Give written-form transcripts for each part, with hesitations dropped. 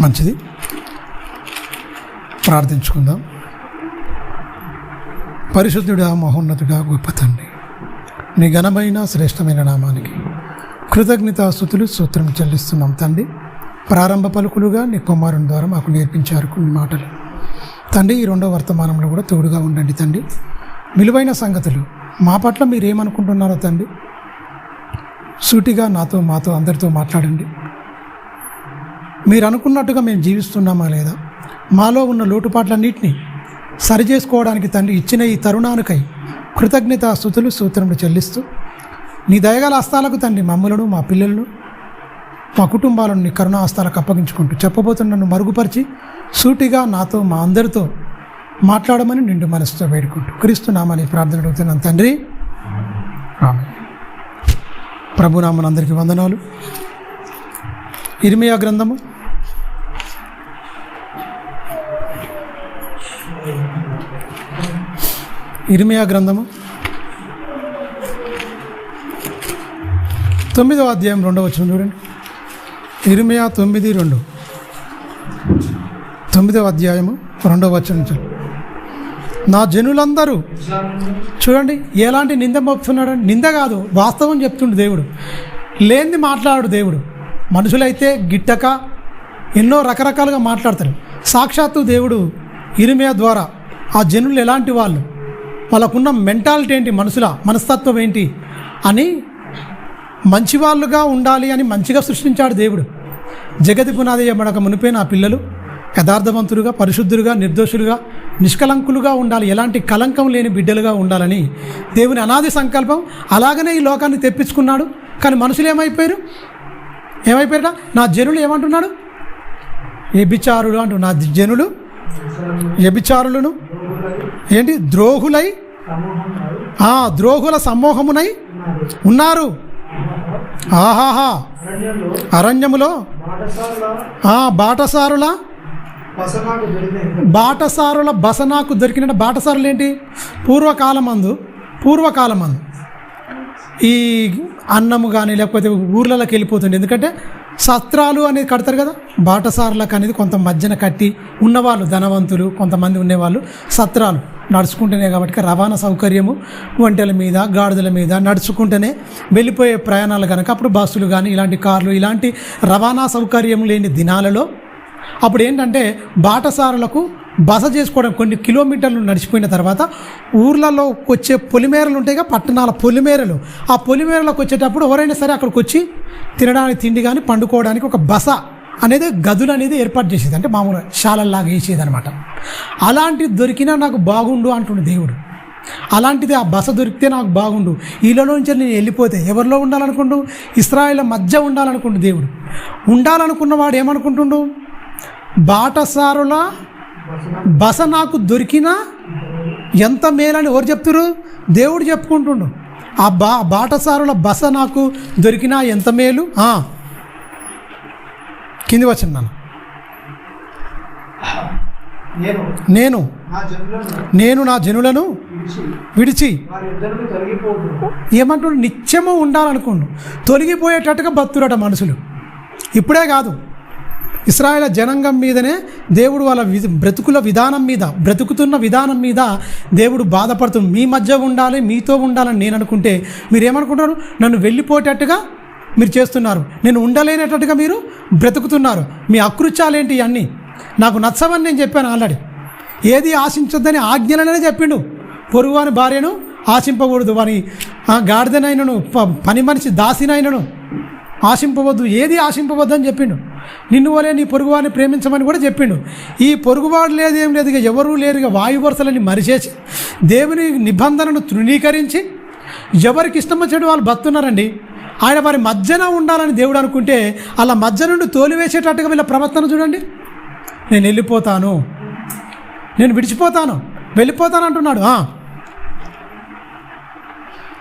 మంచిది, ప్రార్థించుకుందాం. పరిశుద్ధుడా, మహోన్నతుడా, గొప్ప తండ్రి, నీ ఘనమైన శ్రేష్టమైన నామానికి కృతజ్ఞతాస్తుతులు స్తోత్రం చెల్లిస్తున్నాం తండ్రి. ప్రారంభ పలుకులుగా నీ కుమారుని ద్వారా మాకు నేర్పించారు కొన్ని మాటలు తండ్రి. ఈ రెండో వర్తమానంలో కూడా తోడుగా ఉండండి తండ్రి. విలువైన సంగతులు మా పట్ల మీరేమనుకుంటున్నారో తండ్రి, సూటిగా మాతో అందరితో మాట్లాడండి. మీరు అనుకున్నట్టుగా మేము జీవిస్తున్నామా లేదా, మాలో ఉన్న లోటుపాట్లన్నింటినీ సరిచేసుకోవడానికి తండ్రి ఇచ్చిన ఈ తరుణానికై కృతజ్ఞతాస్తుతులు స్తోత్రములు చెల్లిస్తూ నీ దయగల హస్తాలకు తండ్రి మమ్మలను, మా పిల్లలను, మా కుటుంబాలను నీ కరుణా హస్తాలకు అప్పగించుకుంటూ చెప్పబోతున్నను మరుగుపరిచి సూటిగా నాతో మా అందరితో మాట్లాడమని నిండు మనసుతో వేడుకుంటూ క్రీస్తు నామని ప్రార్థన అడుగుతున్నాను తండ్రి, ఆమేన్. ప్రభునామన అందరికీ వందనాలు. ఇర్మియా గ్రంథము 9వ అధ్యాయం 2వ వచనం చూడండి. ఇర్మియా 9:2, 9వ అధ్యాయము 2వ వచనం చూడండి. నా జనులందరూ చూడండి ఎలాంటి నింద మోపుతున్నాడు. నింద కాదు, వాస్తవం చెప్తుండు దేవుడు. లేనిది మాట్లాడు దేవుడు. మనుషులైతే గిట్టక ఎన్నో రకరకాలుగా మాట్లాడతారు. సాక్షాత్తు దేవుడు ఇర్మియా ద్వారా ఆ జనులు ఎలాంటి వాళ్ళు, వాళ్ళకున్న మెంటాలిటీ ఏంటి, మనస్తత్వం ఏంటి అని మంచివాళ్ళుగా ఉండాలి అని మంచిగా సృష్టించాడు దేవుడు. జగతి పునాది వేయబడక మునిపే నా పిల్లలు యథార్థవంతులుగా, పరిశుద్ధులుగా, నిర్దోషులుగా, నిష్కలంకులుగా ఉండాలి, ఎలాంటి కలంకం లేని బిడ్డలుగా ఉండాలని దేవుని అనాది సంకల్పం. అలాగనే ఈ లోకాన్ని తెప్పించుకున్నాడు. కానీ మనుషులు ఏమైపోయారట? నా జనులు ఏమంటున్నాడు? వ్యభిచారులు అంటూ. నా జనులు వ్యభిచారులను ఏంటి? ద్రోహులై, ద్రోహుల సమూహమునై ఉన్నారు. ఆహాహా, అరణ్యములో బాటసారుల బస నాకు దొరికిన. బాటసారులు ఏంటి? పూర్వకాలమందు ఈ అన్నము కానీ లేకపోతే ఊర్లలోకి వెళ్ళిపోతుండే. ఎందుకంటే సత్రాలు అనేది కడతారు కదా, బాటసారులకు అనేది కొంత మధ్యన కట్టి ఉన్నవాళ్ళు ధనవంతులు కొంతమంది ఉండేవాళ్ళు సత్రాలు నడుచుకుంటేనే కాబట్టి రవాణా సౌకర్యము, ఒంటెల మీద గాడిదల మీద నడుచుకుంటేనే వెళ్ళిపోయే ప్రయాణాలు కనుక అప్పుడు బస్సులు కానీ ఇలాంటి కార్లు ఇలాంటి రవాణా సౌకర్యం లేని దినాలలో అప్పుడు ఏంటంటే బాటసారులకు బస చేసుకోవడం కొన్ని కిలోమీటర్లు నడిచిపోయిన తర్వాత ఊర్లలో వచ్చే పొలిమేరలు ఉంటాయిగా, పట్టణాల పొలిమేరలు. ఆ పొలిమేరలకు వచ్చేటప్పుడు ఎవరైనా సరే అక్కడికి వచ్చి తినడానికి తిండి కానీ పండుకోవడానికి ఒక బస అనేది, గదులు అనేది ఏర్పాటు చేసేది. అంటే మామూలుగా శాలల్లాగా వేసేది అనమాట. అలాంటిది దొరికినా నాకు బాగుండు అంటుండు దేవుడు. అలాంటిది ఆ బస దొరికితే నాకు బాగుండు. వీళ్ళలో నుంచి నేను వెళ్ళిపోతే ఎవరిలో ఉండాలనుకుంటూ? ఇశ్రాయేలు మధ్య ఉండాలనుకుంటు దేవుడు. ఉండాలనుకున్నవాడు ఏమనుకుంటుండు? బాటసారుల బస నాకు దొరికినా ఎంత మేలని ఎవరు చెప్తురు? దేవుడు చెప్పుకుంటుండు. ఆ బాటసారుల బస నాకు దొరికినా ఎంత మేలు. కింది వచ్చింది నాన్న. నేను నా జనులను విడిచి ఏమంటుండు? నిత్యము ఉండాలనుకోండు. తొలగిపోయేటట్టుగా బతురట మనుషులు. ఇప్పుడే కాదు, ఇశ్రాయేలు జనాంగం మీదనే దేవుడు వాళ్ళ బ్రతుకుతున్న విధానం మీద దేవుడు బాధపడుతుంది. మీ మధ్య ఉండాలి, మీతో ఉండాలని నేను అనుకుంటే మీరేమనుకుంటారు? నన్ను వెళ్ళిపోయేటట్టుగా మీరు చేస్తున్నారు, నేను ఉండలేనట్టుగా మీరు బ్రతుకుతున్నారు. మీ అకృత్యాలేంటి అన్నీ నాకు నచ్చవని నేను చెప్పాను ఆల్రెడీ. ఏది ఆశించొద్దని ఆజ్ఞలనే చెప్పిండు. పొరుగువాని భార్యను ఆశింపకూడదు, వాని గాడిదనైనను పని మనిషి దాసినైనను ఆశింపవద్దు, ఏది ఆశింపవద్దు అని చెప్పిండు. నిన్ను వలే నీ పొరుగువాడిని ప్రేమించమని కూడా చెప్పిండు. ఈ పొరుగువాడు లేదు, ఏం లేదు, ఇక ఎవరూ లేరుగా వాయు వరుసలని మరిచేసి దేవుని నిబంధనను తృణీకరించి ఎవరికి ఇష్టం వచ్చేటి వాళ్ళు బతున్నారండి. ఆయన వారి మధ్యన ఉండాలని దేవుడు అనుకుంటే అలా మధ్య నుండి తోలివేసేటట్టుగా వీళ్ళ ప్రవర్తన చూడండి. నేను వెళ్ళిపోతాను, నేను విడిచిపోతాను, వెళ్ళిపోతాను అంటున్నాడు.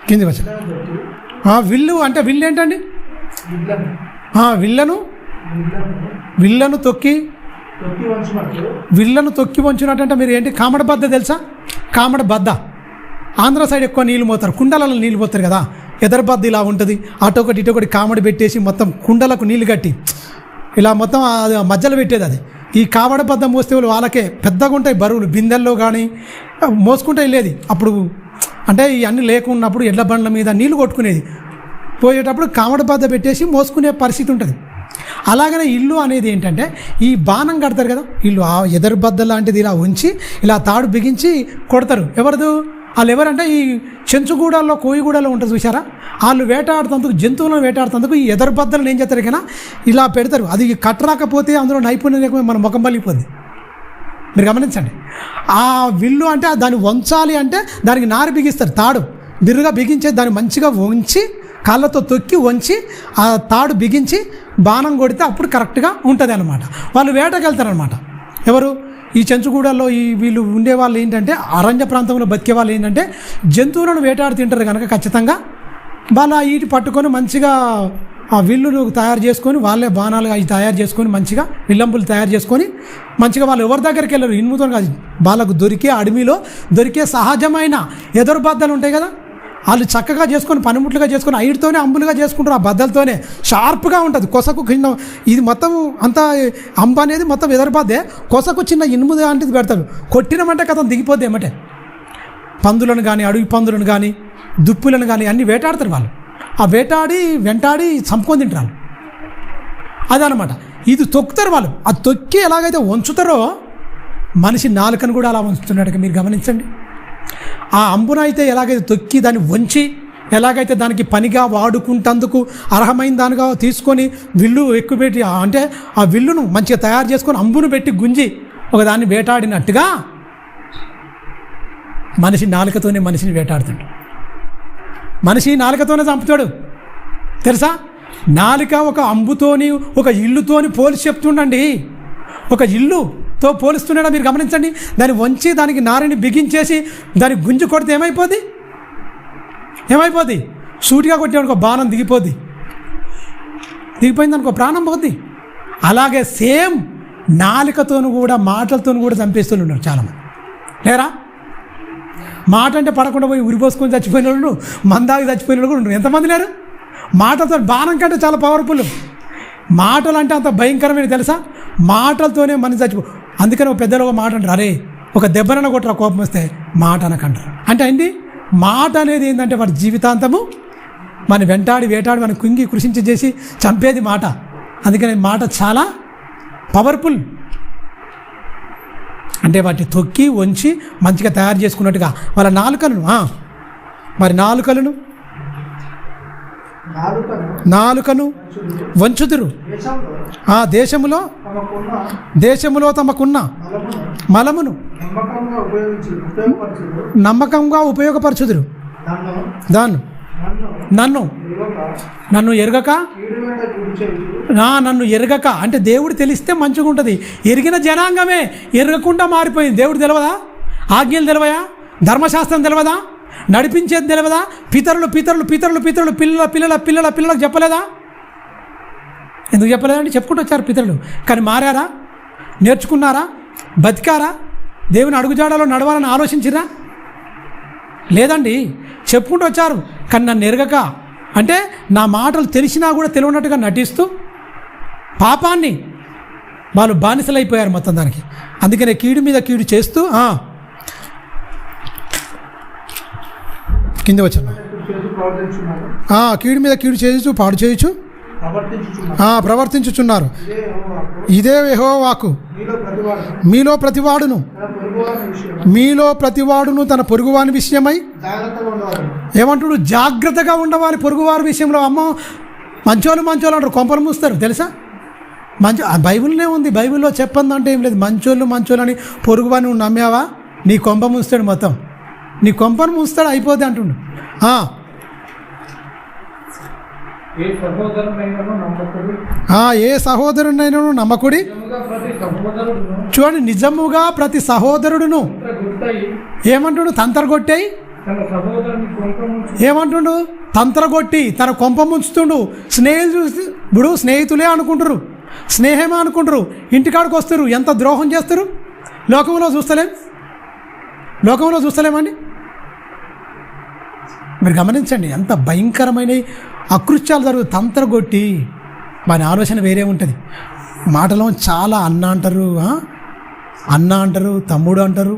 కింది వచ్చి విల్లు అంటే విల్లు ఏంటండి? విల్లను తొక్కి వంచినట్టంటే మీరు ఏంటి? కామడ బద్ద తెలుసా? కామడ బద్ద ఆంధ్ర సైడ్ ఎక్కువ నీళ్ళు మోతారు, కుండలలో నీళ్ళు పోతారు కదా. ఎదరబద్ద ఇలా ఉంటుంది, అటొకటి ఇటొకటి కామడి పెట్టేసి మొత్తం కుండలకు నీళ్ళు కట్టి ఇలా మొత్తం అది మధ్యలో పెట్టేది. అది ఈ కావడ బద్ద మోస్తే వాళ్ళకే పెద్దగా ఉంటాయి బరువులు, బిందెల్లో కానీ మోసుకుంటే వెళ్ళేది. అప్పుడు అంటే ఇవన్నీ లేకున్నప్పుడు ఎడ్ల బండ్ల మీద నీళ్లు కొట్టుకునేది, పోయేటప్పుడు కావడ బద్ద పెట్టేసి మోసుకునే పరిస్థితి ఉంటుంది. అలాగనే ఇల్లు అనేది ఏంటంటే ఈ బాణం కడతారు కదా, ఇల్లు ఆ ఎదరు బద్ద లాంటిది ఇలా ఉంచి ఇలా తాడు బిగించి కొడతారు. ఎవరిది? వాళ్ళు ఎవరంటే ఈ చెంచుగూడల్లో కోయిగూడలో ఉంటుంది చూసారా, వాళ్ళు వేటాడుతందుకు, జంతువులను వేటాడుతందుకు ఈ ఎదరు బద్దలను ఏం చేస్తారు కన్నా ఇలా పెడతారు. అది కట్టరాకపోతే అందులో నైపుణ్యం లేకపోతే మన ముఖం పలిగిపోద్ది. మీరు గమనించండి. ఆ విల్లు అంటే దాన్ని వంచాలి అంటే దానికి నారు బిగిస్తారు, తాడు బిర్రుగా బిగించే దాన్ని మంచిగా వంచి కాళ్ళతో తొక్కి వంచి ఆ తాడు బిగించి బాణం కొడితే అప్పుడు కరెక్ట్గా ఉంటుంది అన్నమాట. వాళ్ళు వేటకి వెళ్తారనమాట. ఎవరు? ఈ చెంచుగూడల్లో ఈ వీళ్ళు ఉండేవాళ్ళు ఏంటంటే అరణ్య ప్రాంతంలో బతికే వాళ్ళు ఏంటంటే జంతువులను వేటాడు తింటారు కనుక ఖచ్చితంగా వాళ్ళ ఈటి పట్టుకొని మంచిగా ఆ విల్లులు తయారు చేసుకొని వాళ్ళే బాణాలు అవి తయారు చేసుకొని మంచిగా విల్లంపులు తయారు చేసుకొని మంచిగా వాళ్ళు ఎవరి దగ్గరికి వెళ్ళరు, ఇనుముతో కాదు, వాళ్ళకు దొరికే అడవిలో దొరికే సహజమైన ఎదురు బద్దలు ఉంటాయి కదా, వాళ్ళు చక్కగా చేసుకొని పనిముట్లుగా చేసుకొని ఐటితోనే అంబులుగా చేసుకుంటారు. ఆ బద్దలతోనే షార్ప్గా ఉంటుంది. కొసకు కింద ఇది మొత్తం అంతా అంబ అనేది మొత్తం ఎదరబాదే, కొసకు చిన్న ఇనుము లాంటిది పెడతాడు. కొట్టినమంటే కథం దిగిపోద్ది ఏమంటే. పందులను కానీ అడవి పందులను కానీ దుప్పులను కానీ అన్నీ వేటాడతారు వాళ్ళు. ఆ వెంటాడి చంపుకొని తింటారు. అదనమాట. ఇది తొక్కుతారు వాళ్ళు. ఆ తొక్కి ఎలాగైతే వంచుతారో మనిషి నాలుకను కూడా అలా వంచుతున్నాడు. మీరు గమనించండి. ఆ అంబునైతే ఎలాగైతే తొక్కి దాన్ని వంచి ఎలాగైతే దానికి పనిగా వాడుకుంటందుకు అర్హమైన దానిగా తీసుకొని విల్లు ఎక్కుపెట్టి అంటే ఆ విల్లును మంచిగా తయారు చేసుకొని అంబును పెట్టి గుంజి ఒకదాన్ని వేటాడినట్టుగా మనిషి నాలుకతోనే మనిషిని వేటాడుతాడు. మనిషి నాలుకతోనే చంపుతాడు తెలుసా. నాలుక ఒక అంబుతోని ఒక ఇల్లుతోని పోలిసి చెప్తుండండి. ఒక ఇల్లుతో పోలిస్తున్నాడా మీరు గమనించండి. దాన్ని వంచి దానికి నారిని బిగించేసి దాన్ని గుంజు కొడితే ఏమైపోద్ది? సూటిగా కొట్టామనుకో బాణం దిగిపోద్ది. దిగిపోయింది అనుకో ప్రాణం పోద్ది. అలాగే సేమ్ నాలుకతోను కూడా మాటలతోను కూడా చంపేస్తున్నారు చాలామంది లేరా. మాట అంటే పడకుండా పోయి ఉరిపోసుకొని చచ్చిపోయిన వాళ్ళు, మందాగి చచ్చిపోయిన వాళ్ళు కూడా ఉన్నారు. ఎంతమంది లేరు? మాటలతో బాణం కంటే చాలా పవర్ఫుల్. మాటలు అంటే అంత భయంకరమైన తెలుసా. మాటలతోనే మనిషి చచ్చిపో. అందుకని ఒక పెద్దలు ఒక మాట అంటారు, అరే ఒక దెబ్బనన కొట్టరా కోపం వస్తే మాట అనకంటారు. అంటే ఏంటి? మాట అనేది ఏంటంటే వాడి జీవితాంతము మన వేటాడి మన కుంగి కృషించి చేసి చంపేది మాట. అందుకని మాట చాలా పవర్ఫుల్. అంటే వాటిని తొక్కి వంచి మంచిగా తయారు చేసుకున్నట్టుగా వాళ్ళ నాలుకను వంచుదురు. ఆ దేశములో తమకున్న మలమును నమ్మకంగా ఉపయోగపరచుదురు. నన్ను ఎరగక అంటే దేవుడు తెలిస్తే మంచిగా ఉంటుంది. ఎరిగిన జనాంగమే ఎరగకుండా మారిపోయింది. దేవుడు తెలియదా? ఆజ్ఞలు తెలివయా? ధర్మశాస్త్రం తెలియదా? నడిపించేది తెలియదా? పితరులు పిల్లలకు చెప్పలేదా? ఎందుకు చెప్పలేదండి? చెప్పుకుంటూ వచ్చారు పితరులు. కానీ మారారా? నేర్చుకున్నారా? బతికారా? దేవుని అడుగుజాడలో నడవాలని ఆలోచించిరా? లేదండి. చెప్పుకుంటూ వచ్చారు కానీ నన్ను ఎరగక అంటే నా మాటలు తెలిసినా కూడా తెలియనట్టుగా నటిస్తూ పాపాన్ని వాళ్ళు బానిసలైపోయారు మొత్తం దానికి. అందుకనే కీడు మీద కీడు చేస్తూ కింద వచ్చాను. కీడు మీద కీడు చేయొచ్చు, పాడు చేయొచ్చు, ప్రవర్తించుచున్నారు. ఇదే యెహోవా వాక్కు. మీలో ప్రతివాడును తన పొరుగువాని విషయమై ఏమంటుడు? జాగ్రత్తగా ఉండవాలి. పొరుగువారి విషయంలో అమ్మో మంచోళ్ళు అంటారు, కొంపలు మూస్తారు తెలుసా. బైబిల్నే ఉంది. బైబిల్లో చెప్పందంటే ఏం లేదు. మంచోళ్ళు అని పొరుగువాని నువ్వు నమ్మావా నీ కొంప మూస్తాడు, మొత్తం నీ కొంపను మూస్తాడు, అయిపోద్ది అంటుండు. ఏ సహోదరునైనను నమ్మకుడి. చూడండి, నిజముగా ప్రతి సహోదరుడును ఏమంటుండు? తంత్రగొట్టాయి. ఏమంటుండు? తంత్రగొట్టి తన కొంప ముంచుతుండు. ఇప్పుడు స్నేహితులే అనుకుంటారు, స్నేహమే అనుకుంటారు, ఇంటికాడికి వస్తారు, ఎంత ద్రోహం చేస్తారు. లోకంలో చూస్తలేమండి. మీరు గమనించండి, ఎంత భయంకరమైన అకృత్యాలు జరుగుతుంది. తంత్రగొట్టి వాని ఆలోచన వేరే ఉంటుంది. మాటలో చాలా అన్న అంటారు, అన్న అంటారు, తమ్ముడు అంటారు,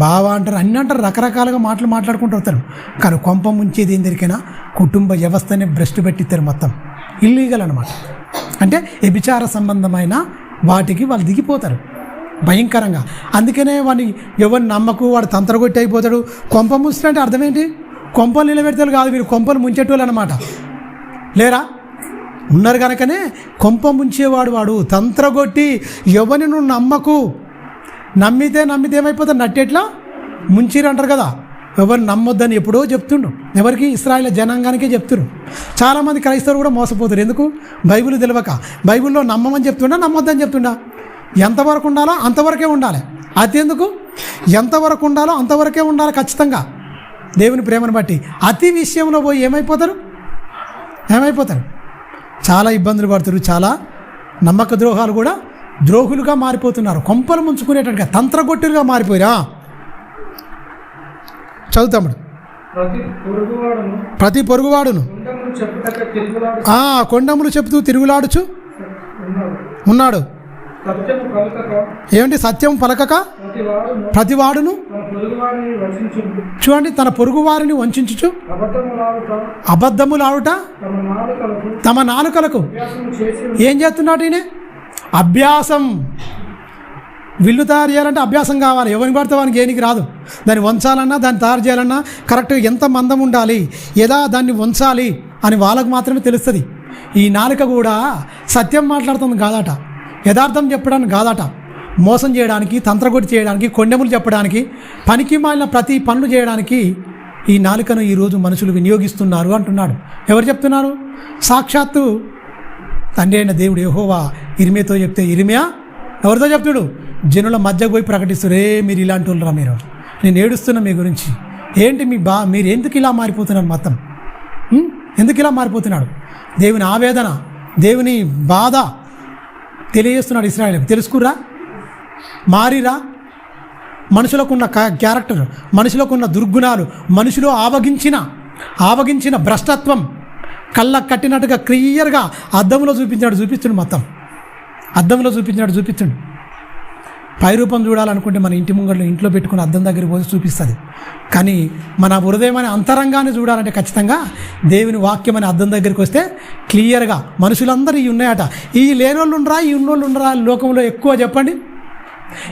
బావ అంటారు, అన్నీ అంటారు, రకరకాలుగా మాటలు మాట్లాడుకుంటూ వస్తారు. కానీ కొంప ముంచేది ఏం దొరికినా కుటుంబ వ్యవస్థనే భ్రష్టు పెట్టిస్తారు. మొత్తం ఇల్లీగల్ అనమాట. అంటే వ్యభిచార సంబంధమైన వాటికి వాళ్ళు దిగిపోతారు భయంకరంగా. అందుకనే వాడిని ఎవరిని నమ్మకు, వాడు తంత్రగొట్టి అయిపోతాడు. కొంప ముంచుతుంటే అర్థం ఏంటి? కొంపలు నిలబెడతారు కాదు, వీరు కొంపలు ముంచేటోళ్ళు అనమాట. లేరా ఉన్నారు కనుకనే కొంప ముంచేవాడు వాడు. తంత్రగొట్టి ఎవరిని నువ్వు నమ్మకు, నమ్మితే ఏమైపోతారు, నట్టేట్లా ముంచిరు అంటారు కదా. ఎవరు నమ్మొద్దని ఎప్పుడో చెప్తుండ్రు. ఎవరికి? ఇశ్రాయేల్ జనాంగానికే చెప్తున్నారు. చాలామంది క్రైస్తవులు కూడా మోసపోతారు. ఎందుకు? బైబిల్ తెలియక. బైబిల్లో నమ్మమని చెప్తుండా, నమ్మొద్దని చెప్తుండా? ఎంతవరకు ఉండాలో అంతవరకే ఉండాలి. అతి ఎందుకు? ఎంతవరకు ఉండాలో అంతవరకే ఉండాలి ఖచ్చితంగా, దేవుని ప్రేమను బట్టి. అతి విషయంలో పోయి ఏమైపోతారు? చాలా ఇబ్బందులు పడుతారు. చాలా నమ్మక ద్రోహాలు కూడా ద్రోహులుగా మారిపోతున్నారు. కొంపలు ముంచుకునేటట్టుగా తంత్రగొట్టులుగా మారిపోయిరా. చదువుతాముడు. ప్రతి పొరుగువాడును కొండములు చెప్తూ తిరుగులాడుచు ఉన్నాడు. ఏమిటి? సత్యం పలకక ప్రతివాడును చూడండి, తన పొరుగు వారిని వంచుచు అబద్ధములాడుట తమ నాలుకలకు ఏం చేస్తున్నాడు ఈయన? అభ్యాసం. విల్లు తయారు చేయాలంటే అభ్యాసం కావాలి. ఎవరిని పడితే వానికి ఏనికి రాదు. దాన్ని వంచాలన్నా, దాన్ని తయారు చేయాలన్నా కరెక్ట్గా ఎంత మందం ఉండాలి, ఎలా దాన్ని వంచాలి అని వాళ్ళకు మాత్రమే తెలుస్తుంది. ఈ నాలుక కూడా సత్యం మాట్లాడుతుంది కాదట, యథార్థం చెప్పడానికి కాదట, మోసం చేయడానికి, తంత్రగొట్టి చేయడానికి, కొండెములు చెప్పడానికి, పనికి మాలిన ప్రతి పనులు చేయడానికి ఈ నాలుకను ఈరోజు మనుషులు వినియోగిస్తున్నారు అంటున్నాడు. ఎవరు చెప్తున్నారు? సాక్షాత్తు తండ్రి అయిన దేవుడు యెహోవా ఇర్మియాతో చెప్తే, ఇర్మియా ఎవరితో చెప్తుడు? జనుల మధ్యకు పోయి ప్రకటిస్తారు, మీరు ఇలాంటి వాళ్ళరా, మీరు, నేను ఏడుస్తున్నా మీ గురించి. ఏంటి మీరు ఎందుకు ఇలా మారిపోతున్నారు? మొత్తం ఎందుకు ఇలా మారిపోతున్నాడు? దేవుని ఆవేదన, దేవుని బాధ తెలియజేస్తున్నాడు ఇశ్రాయేలుకు. తెలుసుకురా, మారిరా. మనుషులకున్న క్యారెక్టర్, మనుషులకున్న దుర్గుణాలు, మనుషులు ఆవగించిన భ్రష్టత్వం కళ్ళకు కట్టినట్టుగా క్లియర్గా అద్దంలో చూపించాడు. మొత్తం అద్దంలో చూపించాడు. పై రూపం చూడాలనుకుంటే మన ఇంటి ముంగళ్ళు ఇంట్లో పెట్టుకుని అద్దం దగ్గరికి పోయి చూపిస్తుంది. కానీ మన హృదయం అనే అంతరంగాన్ని చూడాలంటే ఖచ్చితంగా దేవుని వాక్యం అనే అద్దం దగ్గరికి వస్తే క్లియర్గా మనుషులందరూ ఇవి ఉన్నాయట. ఈ లేనోళ్ళు ఉండరా, ఈ ఉన్నోళ్ళు ఉండరా లోకంలో ఎక్కువ చెప్పండి.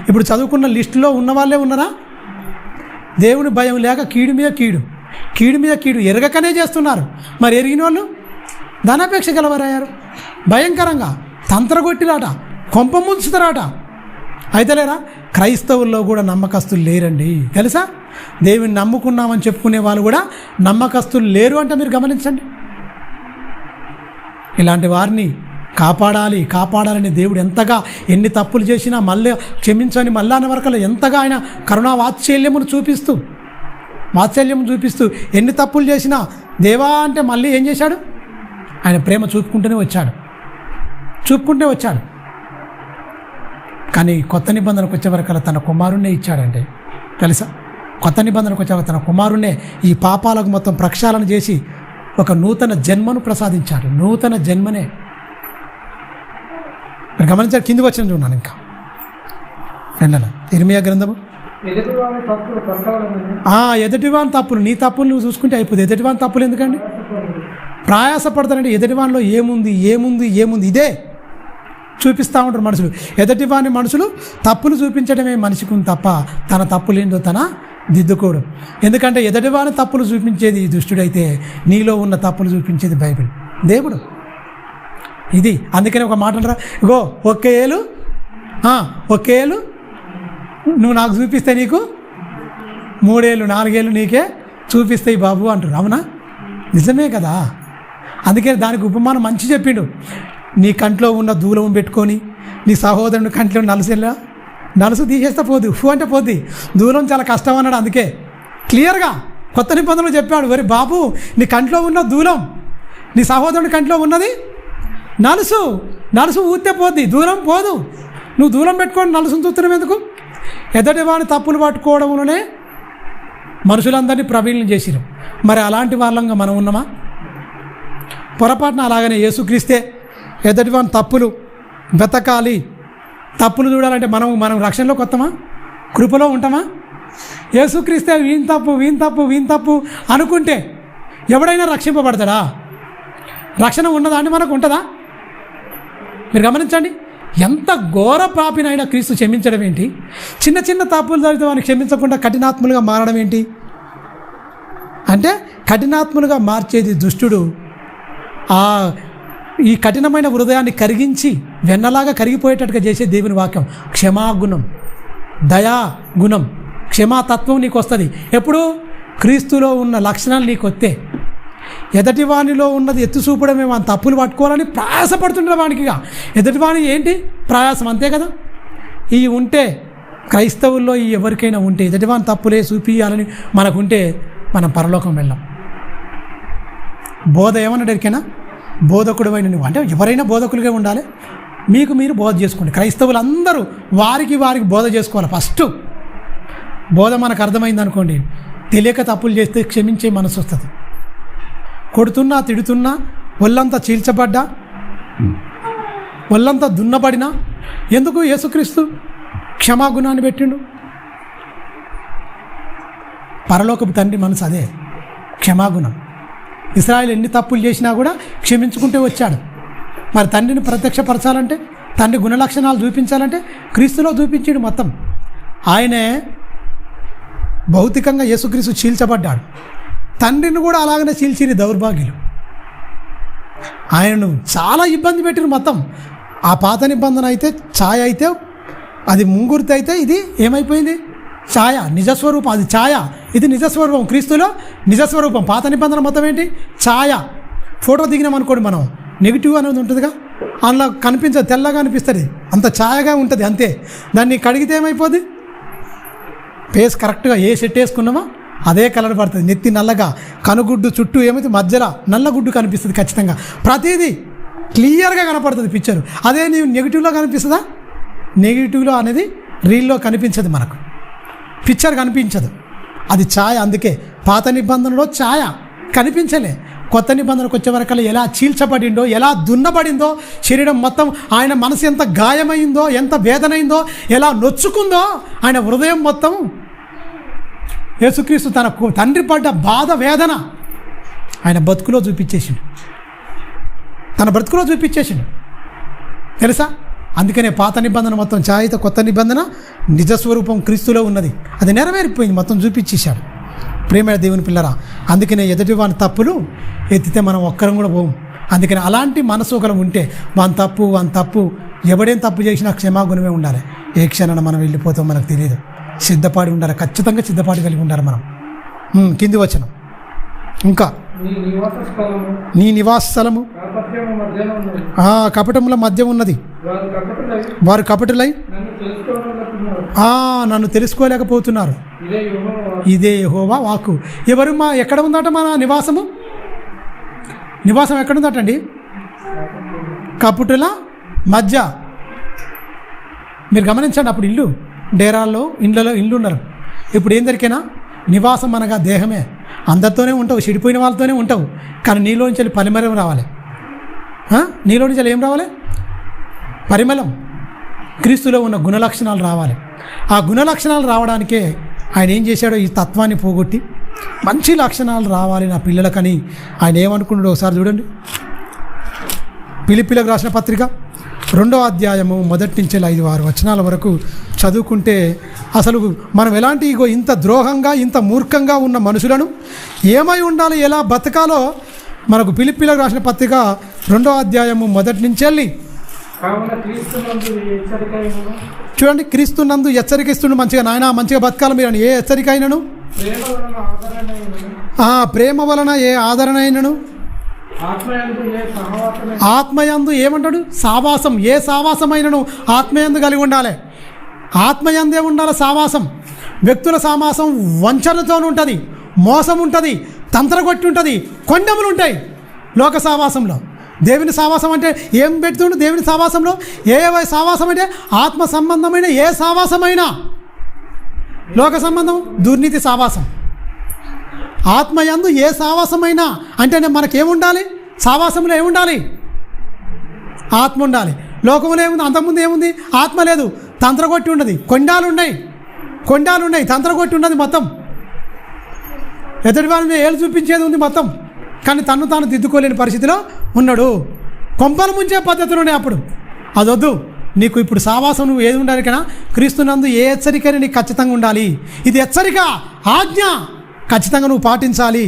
ఇప్పుడు చదువుకున్న లిస్టులో ఉన్న వాళ్ళే ఉన్నారా? దేవుని భయం లేక కీడు మీద కీడు ఎరగకనే చేస్తున్నారు. మరి ఎరిగిన వాళ్ళు ధనాపేక్ష గలవారయ్యారు. భయంకరంగా తంత్రగొట్టిరాట, కొంప ముంచుతారాట. అయితే లేరా? క్రైస్తవుల్లో కూడా నమ్మకస్తులు లేరండి, తెలుసా? దేవుని నమ్ముకున్నామని చెప్పుకునే వాళ్ళు కూడా నమ్మకస్తులు లేరు అంటే మీరు గమనించండి. ఇలాంటి వారిని కాపాడాలని దేవుడు ఎంతగా, ఎన్ని తప్పులు చేసినా మళ్ళీ క్షమించని మళ్ళాన వరకలు ఎంతగా ఆయన కరుణా వాత్సల్యమును చూపిస్తూ ఎన్ని తప్పులు చేసినా దేవా అంటే మళ్ళీ ఏం చేశాడు? ఆయన ప్రేమ చూపుకుంటూనే వచ్చాడు. కానీ కొత్త నిబంధనకు వచ్చే వరకు తన కుమారుణ్ణే ఇచ్చాడంటే తెలుసా? కొత్త నిబంధనకు వచ్చే తన కుమారుణ్ణే ఈ పాపాలకు మొత్తం ప్రక్షాళన చేసి ఒక నూతన జన్మను ప్రసాదించాడు. నూతన జన్మనే మీరు గమనించారు. కిందికి వచ్చిన చూడండి. ఇంకా వెళ్ళాల ఇర్మియా గ్రంథము. ఎదుటివాని తప్పులు, నీ తప్పులు నువ్వు చూసుకుంటే అయిపోతుంది. ఎదుటివాని తప్పులు ఎందుకండి ప్రయాసపడతారంటే? ఎదుటివానిలో ఏముంది ఇదే చూపిస్తూ ఉంటారు మనుషులు. ఎదుటివాని మనుషులు తప్పులు చూపించడమే మనిషికి ఉంది తప్ప తన తప్పులేందో తన దిద్దుకోవడం. ఎందుకంటే ఎదుటివాని తప్పులు చూపించేది దుష్టుడైతే, నీలో ఉన్న తప్పులు చూపించేది బైబిల్, దేవుడు. ఇది అందుకని ఒక మాట అంటారా, ఇగో ఒక్క ఏళ్ళు నువ్వు నాకు చూపిస్తే నీకు 3 ఏళ్ళు 4 ఏళ్ళు నీకే చూపిస్తాయి బాబు అంటారు. అవునా? నిజమే కదా. అందుకని దానికి ఉపమానం మంచి చెప్పిండు. నీ కంట్లో ఉన్న దూలం పెట్టుకొని నీ సహోదరుని కంట్లో నలుసు తీసేస్తే పోద్ది, అంటే పోద్ది. దూలం చాలా కష్టం అన్నాడు. అందుకే క్లియర్గా కొత్త నిబంధనలు చెప్పాడు. వరి బాబు, నీ కంట్లో ఉన్న దూలం, నీ సహోదరుని కంట్లో ఉన్నది నలుసు ఊస్తే పోద్ది, దూరం పోదు. నువ్వు దూరం పెట్టుకొని నలుసును చూస్తున్నావు ఎందుకు? ఎదటి వాడిని తప్పులు పట్టుకోవడంలోనే మనుషులందరినీ ప్రవీణ్యం చేసిరు. మరి అలాంటి వాళ్ళంగా మనం ఉన్నామా? పొరపాటున అలాగనే యేసుక్రీస్తే ఎదటివాని తప్పులు వెతకాలి. తప్పులు చూడాలంటే మనం రక్షణలోకి వస్తామా? కృపలో ఉంటామా? యేసుక్రీస్తే వీని తప్పు అనుకుంటే ఎవడైనా రక్షింపబడతాడా? రక్షణ ఉన్నదా అని మనకు ఉంటుందా? మీరు గమనించండి, ఎంత ఘోర పాపినైనా క్రీస్తు క్షమించడం ఏంటి? చిన్న చిన్న తప్పులు జరిగితే వాడిని క్షమించకుండా కఠినాత్ములుగా మారడం ఏంటి? అంటే కఠినాత్ములుగా మార్చేది దుష్టుడు. ఈ కఠినమైన హృదయాన్ని కరిగించి వెన్నలాగా కరిగిపోయేటట్టుగా చేసే దేవుని వాక్యం క్షమాగుణం, దయాగుణం, క్షమాతత్వం నీకు వస్తుంది. ఎప్పుడు? క్రీస్తులో ఉన్న లక్షణాలు నీకు వస్తే. ఎదటివానిలో ఉన్నది ఎత్తు చూపడమే, వాని తప్పులు పట్టుకోవాలని ప్రయాసపడుతుండే వానికిగా. ఎదటివాణి ఏంటి? ప్రయాసం, అంతే కదా. ఈ ఉంటే క్రైస్తవుల్లో ఈ ఎవరికైనా ఉంటే ఎదటివాని తప్పులే చూపించాలని మనకుంటే మనం పరలోకం వెళ్ళాం. బోధ ఏమన్నాడు ఎరికైనా? బోధకుడు అయిన నువ్వు, అంటే ఎవరైనా బోధకులుగా ఉండాలి. మీకు మీరు బోధ చేసుకోండి. క్రైస్తవులు అందరూ వారికి బోధ చేసుకోవాలి. ఫస్ట్ బోధ మనకు అర్థమైంది అనుకోండి, తెలియక తప్పులు చేస్తే క్షమించే మనసు వస్తుంది. కొడుతున్నా తిడుతున్నా ఒళ్ళంతా చీల్చబడ్డా ఒళ్ళంతా దున్నబడినా ఎందుకు యేసుక్రీస్తు క్షమాగుణాన్ని పెట్టిండు? పరలోకపు తండ్రి మనసు అదే క్షమాగుణం. ఇశ్రాయేలు ఎన్ని తప్పులు చేసినా కూడా క్షమించుకుంటూ వచ్చాడు. మరి తండ్రిని ప్రత్యక్షపరచాలంటే, తండ్రి గుణలక్షణాలు చూపించాలంటే క్రీస్తులో చూపించాడు మొత్తం. ఆయనే భౌతికంగా యేసుక్రీస్తు చీల్చబడ్డాడు. తండ్రిని కూడా అలాగనే చీల్చిరి దౌర్భాగ్యులు. ఆయనను చాలా ఇబ్బంది పెట్టిరు మొత్తం. ఆ పాత నిబంధన అయితే ఛాయ అయితే, అది ముంగుర్తి అయితే, ఇది ఏమైపోయింది? ఛాయ, నిజస్వరూపం. అది ఛాయ, ఇది నిజస్వరూపం. క్రీస్తులో నిజస్వరూపం. పాత నిబంధన మొత్తం ఏంటి? ఛాయ. ఫోటో దిగినాం అనుకోండి, మనం నెగిటివ్ అనేది ఉంటుందిగా, అందులో కనిపించదు, తెల్లగా అనిపిస్తుంది, అంత ఛాయగా ఉంటుంది అంతే. దాన్ని కడిగితే ఏమైపోద్ది? ఫేస్ కరెక్ట్గా ఏ సెట్ వేసుకున్నామో అదే కలర్ పడుతుంది. నెత్తి నల్లగా, కనుగుడ్డు చుట్టూ ఏమైతే మధ్యలో నల్లగుడ్డు కనిపిస్తుంది ఖచ్చితంగా. ప్రతిదీ క్లియర్గా కనపడుతుంది పిక్చర్. అదే నీవు నెగిటివ్లో కనిపిస్తుందా? నెగిటివ్లో అనేది రీల్లో కనిపించదు, మనకు పిక్చర్ కనిపించదు. అది ఛాయ. అందుకే పాత నిబంధనలో ఛాయ కనిపించలే. కొత్త నిబంధనకు వచ్చే వరకల్లా ఎలా చీల్చబడిందో, ఎలా దున్నబడిందో శరీరం మొత్తం, ఆయన మనసు ఎంత గాయమైందో, ఎంత వేదనైందో, ఎలా నొచ్చుకుందో, ఆయన హృదయం మొత్తం యేసుక్రీస్తు తన తండ్రి పడ్డ బాధ వేదన ఆయన బతుకులో చూపించేసిండు, తన బ్రతుకులో చూపించేసిండు తెలుసా. అందుకనే పాత నిబంధన మొత్తం ఛాయతో, కొత్త నిబంధన నిజస్వరూపం క్రీస్తులో ఉన్నది. అది నెరవేరిపోయింది, మొత్తం చూపించేశాడు. ప్రేమైన దేవుని పిల్లరా, అందుకనే ఎదుటి వాని తప్పులు ఎత్తితే మనం ఒక్కరం కూడా పోము. అందుకని అలాంటి మనసు ఒకరు ఉంటే వాని తప్పు ఎవడేం తప్పు చేసినా క్షమాగుణమే ఉండాలి. ఏ క్షణాన మనం వెళ్ళిపోతాం మనకు తెలియదు. సిద్ధపాడి ఉండాలి, ఖచ్చితంగా సిద్ధపాటు కలిగి ఉండాలి మనం. కింది వచనం ఇంకా, నీ నివాస స్థలము కపటముల మధ్య ఉన్నది, వారు కపటులై నన్ను తెలుసుకోలేకపోతున్నారు. ఇదే యెహోవా వాక్కు. ఎవరు ఎక్కడ ఉందట మన నివాసము? నివాసం ఎక్కడుందటండి? కపటుల మధ్య. మీరు గమనించండి, అప్పుడు ఇల్లు డేరాల్లో ఇళ్ళు ఉన్నారు. ఇప్పుడు ఏం దొరికినా నివాసం అనగా దేహమే. అందరితోనే ఉంటావు, చెడిపోయిన వాళ్ళతోనే ఉంటావు, కానీ నీలో నుంచి పరిమళం రావాలి. నీలో నుంచి ఏం రావాలి? పరిమళం. క్రీస్తులో ఉన్న గుణలక్షణాలు రావాలి. ఆ గుణలక్షణాలు రావడానికే ఆయన ఏం చేశాడో, ఈ తత్వాన్ని పోగొట్టి మంచి లక్షణాలు రావాలి నా పిల్లలకని ఆయన ఏమనుకున్నాడో ఒకసారి చూడండి. ఫిలిప్పీలకు రాసిన పత్రిక 2వ అధ్యాయము 1-6 వచనాల వరకు చదువుకుంటే అసలు మనం ఎలాంటి ఇంత ద్రోహంగా, ఇంత మూర్ఖంగా ఉన్న మనుషులను ఏమై ఉండాలి, ఎలా బతకాలో మనకు ఫిలిప్పీలకు రాసిన పత్రిక 2వ అధ్యాయము 1 చూడండి. క్రీస్తునందు హెచ్చరిక ఇస్తుండు మంచిగా. నాయన మంచిగా బతకాలి మీరు. ఏ హెచ్చరిక అయినను? ప్రేమ వలన ఏ ఆదరణ అయినను, ఆత్మయందు ఏమంటాడు? సావాసం. ఏ సావాసమైనను ఆత్మయందు కలిగి ఉండాలి. ఆత్మయందే ఉండాలి సావాసం. వ్యక్తుల సావాసం వంచనతో ఉంటుంది, మోసం ఉంటుంది, తంత్రగొట్టి ఉంటుంది, కొండములు ఉంటాయి లోక సావాసంలో. దేవుని సావాసం అంటే ఏం పెడుతుండు? దేవుని సావాసంలో ఏ సావాసం అంటే ఆత్మ సంబంధమైన ఏ సావాసమైనా. లోక సంబంధం దుర్నీతి సావాసం. ఆత్మయందు ఏ సావాసమైనా అంటే మనకేముండాలి? సావాసంలో ఏముండాలి? ఆత్మ ఉండాలి. లోకంలో ఏముంది? అంతకుముందు ఏముంది? ఆత్మ లేదు, తంత్రగొట్టి ఉన్నది, కొండాలు ఉన్నాయి, తంత్రగొట్టి ఉన్నది మొత్తం. ఎదుటి వారి మీద ఏళ్ళు చూపించేది ఉంది మొత్తం. కానీ తను తాను దిద్దుకోలేని పరిస్థితిలో ఉన్నాడు. కొంపలు ముంచే పద్ధతులు ఉన్నాయి అప్పుడు. అదొద్దు. నీకు ఇప్పుడు సావాసం నువ్వు ఏది ఉండాలి కన్నా క్రీస్తునందు ఏ హెచ్చరికైనా నీకు ఖచ్చితంగా ఉండాలి. ఇది హెచ్చరిక, ఆజ్ఞ, ఖచ్చితంగా నువ్వు పాటించాలి.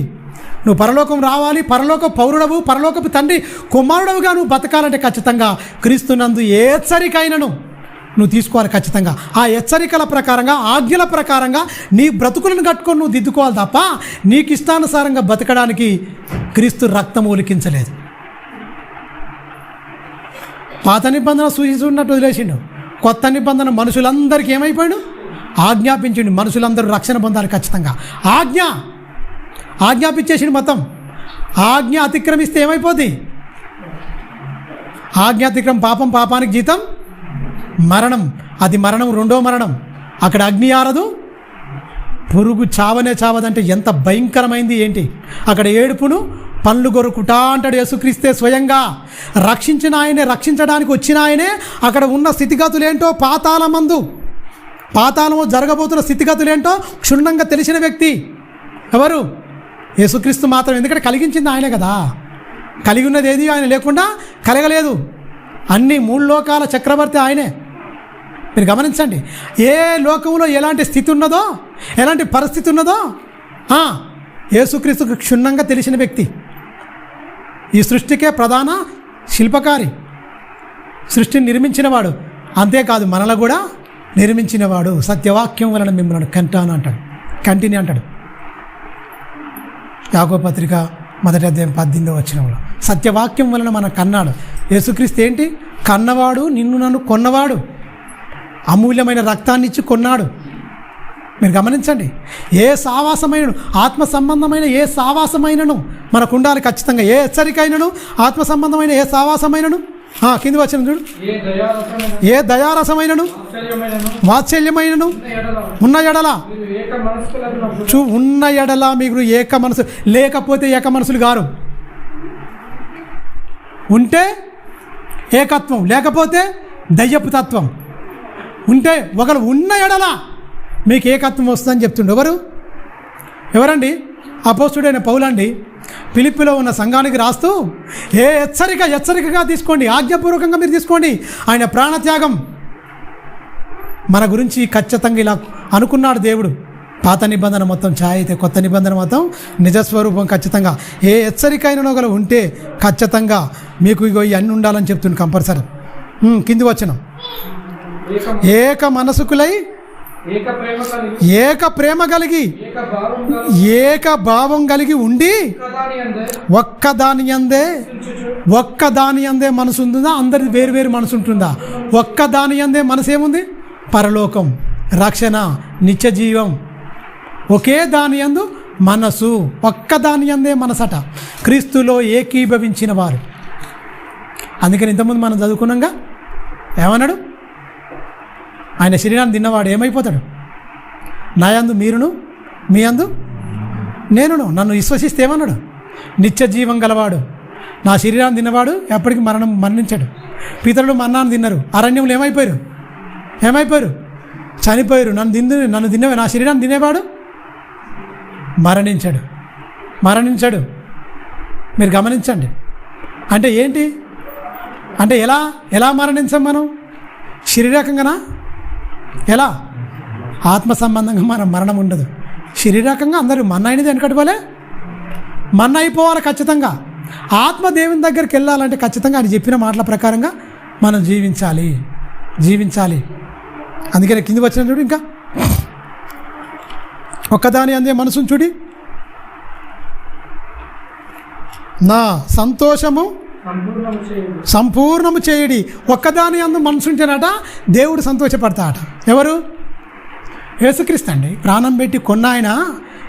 నువ్వు పరలోకం రావాలి, పరలోక పౌరుడవు, పరలోకపు తండ్రి కుమారుడవుగా నువ్వు బతకాలంటే ఖచ్చితంగా క్రీస్తునందు ఏ హెచ్చరికైనను నువ్వు తీసుకోవాలి ఖచ్చితంగా. ఆ హెచ్చరికల ప్రకారంగా, ఆజ్ఞల ప్రకారంగా నీ బ్రతుకులను కట్టుకొని నువ్వు దిద్దుకోవాలి తప్ప నీకు ఇష్టానుసారంగా బతకడానికి క్రీస్తు రక్తం ఒలికించలేదు. పాత నిబంధన సూచిస్తున్నట్టు వదిలేసిండు. కొత్త నిబంధన మనుషులందరికీ ఏమైపోయాడు? ఆజ్ఞాపించిండు. మనుషులందరూ రక్షణ పొందాలి ఖచ్చితంగా. ఆజ్ఞాపించేసిండు మొత్తం. ఆజ్ఞ అతిక్రమిస్తే ఏమైపోద్ది? ఆజ్ఞాతిక్రమం పాపం, పాపానికి జీతం మరణం. అది మరణం, రెండో మరణం. అక్కడ అగ్ని ఆరదు, పురుగు చావనే చావదంటే ఎంత భయంకరమైంది ఏంటి? అక్కడ ఏడుపును పళ్ళు గొరుకుటా అంటాడు యేసుక్రీస్తే స్వయంగా. రక్షించిన ఆయనే, రక్షించడానికి వచ్చిన ఆయనే అక్కడ ఉన్న స్థితిగతులేంటో, పాతాళము జరగబోతున్న స్థితిగతులేంటో క్షుణ్ణంగా తెలిసిన వ్యక్తి ఎవరు? యేసుక్రీస్తు మాత్రం. ఎందుకంటే కలిగించింది ఆయనే కదా. కలిగి ఉన్నది ఏది ఆయన లేకుండా కలగలేదు. అన్ని 3 లోకాల చక్రవర్తి ఆయనే. మీరు గమనించండి, ఏ లోకంలో ఎలాంటి స్థితి ఉన్నదో, ఎలాంటి పరిస్థితి ఉన్నదో యేసుక్రీస్తుకు క్షుణ్ణంగా తెలిసిన వ్యక్తి. ఈ సృష్టికే ప్రధాన శిల్పకారి, సృష్టిని నిర్మించినవాడు. అంతేకాదు మనలో కూడా నిర్మించినవాడు. సత్యవాక్యం వలన మిమ్మల్ని కంటిని అంటాడు యాకోబు పత్రిక 1వ అధ్యాయం 18వ వచనంలో. సత్యవాక్యం వలన మన కన్నాడు. యేసుక్రీస్తు ఏంటి? కన్నవాడు, నిన్ను నన్ను కొన్నవాడు, అమూల్యమైన రక్తాన్ని ఇచ్చి కొన్నాడు. మీరు గమనించండి, ఏ సావాసమైనను, ఆత్మ సంబంధమైన ఏ సావాసమైనను మనకు ఉండాలి ఖచ్చితంగా. ఏ హెచ్చరికైనను, ఆత్మ సంబంధమైన ఏ సావాసమైనను. కింది వచ్చిన చూడు, ఏ దయారసమైనను, వాత్సల్యమైనను ఉన్న ఎడల ఉన్న ఎడల మీరు ఏక మనసు. లేకపోతే ఏక మనసులు గారు. ఉంటే ఏకత్వం, లేకపోతే దయ్యపు తత్వం. ఉంటే ఒకరు ఉన్న ఎడల మీకు ఏకత్వం వస్తుందని చెప్తుండే. ఎవరండి? అపోస్తుడైన పౌలండి. ఫిలిప్పీలో ఉన్న సంఘానికి రాస్తూ హెచ్చరికగా తీసుకోండి, ఆజ్ఞాపూర్వకంగా మీరు తీసుకోండి. ఆయన ప్రాణత్యాగం మన గురించి ఖచ్చితంగా ఇలా అనుకున్నాడు దేవుడు. పాత నిబంధన మొత్తం ఛాయ అయితే, కొత్త నిబంధన మొత్తం నిజస్వరూపం. ఖచ్చితంగా ఏ హెచ్చరికైనా గల ఉంటే ఖచ్చితంగా మీకు ఇగో ఇవన్నీ ఉండాలని చెప్తుంది కంపల్సరీ. కింది వచనం, ఏక మనసుకులై, ఏక ప్రేమ కలిగి, ఏక భావం కలిగి ఉండి ఒక్కదాని అందే మనసు ఉంటుందా? అందరిది వేరు వేరు మనసు ఉంటుందా? ఒక్కదాని అందే మనసు ఏముంది? పరలోకం, రక్షణ, నిత్య జీవం. ఒకే దాని యందు మనసు, ఒక్కదాని అందే మనసట. క్రీస్తులో ఏకీభవించిన వారు. అందుకని ఇంతకుముందు మనం చదువుకున్నాగా ఏమన్నాడు? ఆయన శరీరాన్ని తిన్నవాడు ఏమైపోతాడు? నా యందు మీరును, మీ యందు నేనును. నన్ను విశ్వసిస్తే ఏమన్నాడు? నిత్య జీవం గలవాడు. నా శరీరాన్ని తిన్నవాడు ఎప్పటికీ మరణించాడు. పితరులు మన్నాన్ని తిన్నారు, అరణ్యంలో ఏమైపోయారు? చనిపోయారు. నన్ను తిన్నవే, నా శరీరాన్ని తినేవాడు మరణించాడు. మీరు గమనించండి. అంటే ఏంటి? అంటే ఎలా మరణించాం మనం? శారీరకంగానా? ఎలా? ఆత్మ సంబంధంగా మనం మరణం ఉండదు. శారీరకంగా అందరూ మన్నైనది వెనకట్టుకోలే, మన్న అయిపోవాలి ఖచ్చితంగా. ఆత్మ దేవుని దగ్గరికి వెళ్ళాలంటే ఖచ్చితంగా ఆయన చెప్పిన మాటల ప్రకారంగా మనం జీవించాలి. అందుకని కింది వచ్చిన చూడు, ఇంకా ఒక్కదాని అందే మనసును చూడి, నా సంతోషము సంపూర్ణము చేయడి. ఒక్కదాని అందు మనసుంటేనట దేవుడు సంతోషపడతాడట. ఎవరు? యేసుక్రీస్తు అండి. ప్రాణం పెట్టి కొన్న ఆయన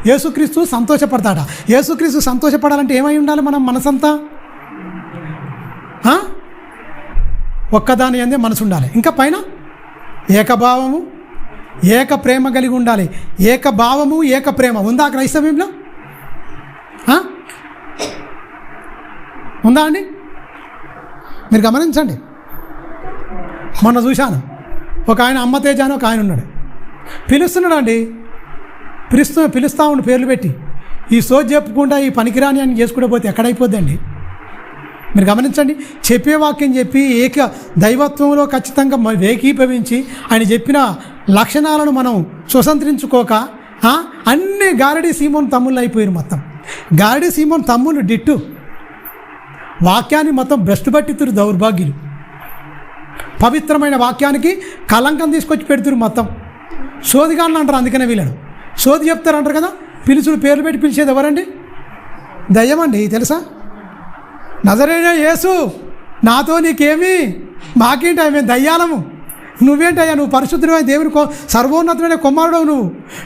యేసుక్రీస్తు సంతోషపడతాడ. యేసుక్రీస్తు సంతోషపడాలంటే ఏమై ఉండాలి? మనం మనసంతా ఒక్కదాని అందే మనసు ఉండాలి. ఇంకా పైన ఏకభావము, ఏక ప్రేమ కలిగి ఉండాలి. ఏకభావము, ఏక ప్రేమ ఉందా క్రైస్తవ్యంలో? ఉందా అండి? మీరు గమనించండి. మొన్న చూశాను, ఒక ఆయన అమ్మ తేజ అని ఒక ఆయన ఉన్నాడు, పిలుస్తున్నాడు అండి, పిలుస్తూ ఉండి పేర్లు పెట్టి. ఈ సోది చెప్పుకుంటా ఈ పనికిరాని అని చేసుకుంటూ పోతే ఎక్కడైపోద్దండి? మీరు గమనించండి, చెప్పే వాక్యం చెప్పి దైవత్వంలో ఖచ్చితంగా ఏకీభవించి ఆయన చెప్పిన లక్షణాలను మనం స్వతంత్రించుకోక అన్ని గారడీ సీమోన్ తమ్ముళ్ళు అయిపోయారు. మొత్తం గారడీ సీమోన్ తమ్ముళ్ళు డిట్టు వాక్యాన్ని మొత్తం భ్రష్టు పట్టితురు దౌర్భాగ్యులు. పవిత్రమైన వాక్యానికి కలంకం తీసుకొచ్చి పెడుతురు. మొత్తం సోదిగాళ్ళు అంటారు, అందుకనే వీళ్ళను సోది చెప్తారు అంటారు కదా. పేర్లు పెట్టి పిలిచేది ఎవరండి? దయ్యమండి, తెలుసా? నజరేయుడైన యేసు, నాతో నీకేమి, మాకేంటి, మేము దయ్యాలము, నువ్వేంటయ్యా, నువ్వు పరిశుద్ధుడైన దేవుని సర్వోన్నతమైన కుమారుడవు,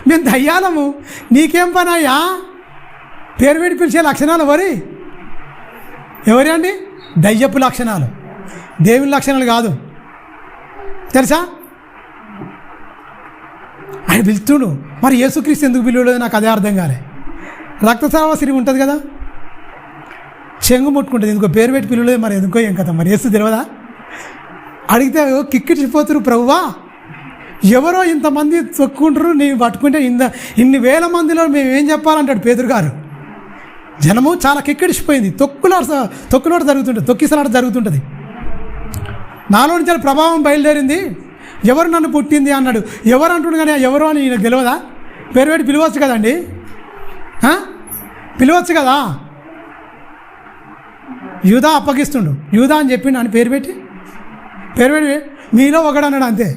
మేము దయ్యాలము, నీకేం పని అయ్యా? పేరు పెట్టి పిలిచే లక్షణాలు ఎవరి అండి? దయ్యపు లక్షణాలు, దేవుని లక్షణాలు కాదు, తెలుసా? ఆయన పిలుతుడు. మరి యేసుక్రీస్తు ఎందుకు పిలువలేదు నాకు అదే అర్థం కాలే. రక్తస్రావ సిరి ఉంటుంది కదా, చెంగు ముట్టుకుంటుంది, ఎందుకో పేరు పెట్టి పిలువలేదు, మరి ఎందుకో ఏం కదా, మరి యేసు తెలియదా? అడిగితే కిక్కిచ్చిపోతురు, ప్రభువా ఎవరో ఇంతమంది తొక్కుంటారు, నీవు పట్టుకుంటే ఇన్ని వేల మందిలో మేము ఏం చెప్పాలంటాడు పేదరు గారు. జనము చాలా కిక్కిడిచిపోయింది, తొక్కులాట జరుగుతుంటుంది, తొక్కిసలాట జరుగుతుంటుంది. నాలో నుంచి ప్రభావం బయలుదేరింది. ఎవరు నన్ను పుట్టింది అన్నాడు. ఎవరు అంటుండు కానీ ఎవరు అని నాకు తెలియదా? పేరు పెట్టి పిలవచ్చు కదండి, పిలవచ్చు కదా. యూదా అప్పగిస్తుండు, యూదా అని చెప్పిండు అని పేరు పెట్టి మీలో ఒకడు అన్నాడు అంతే,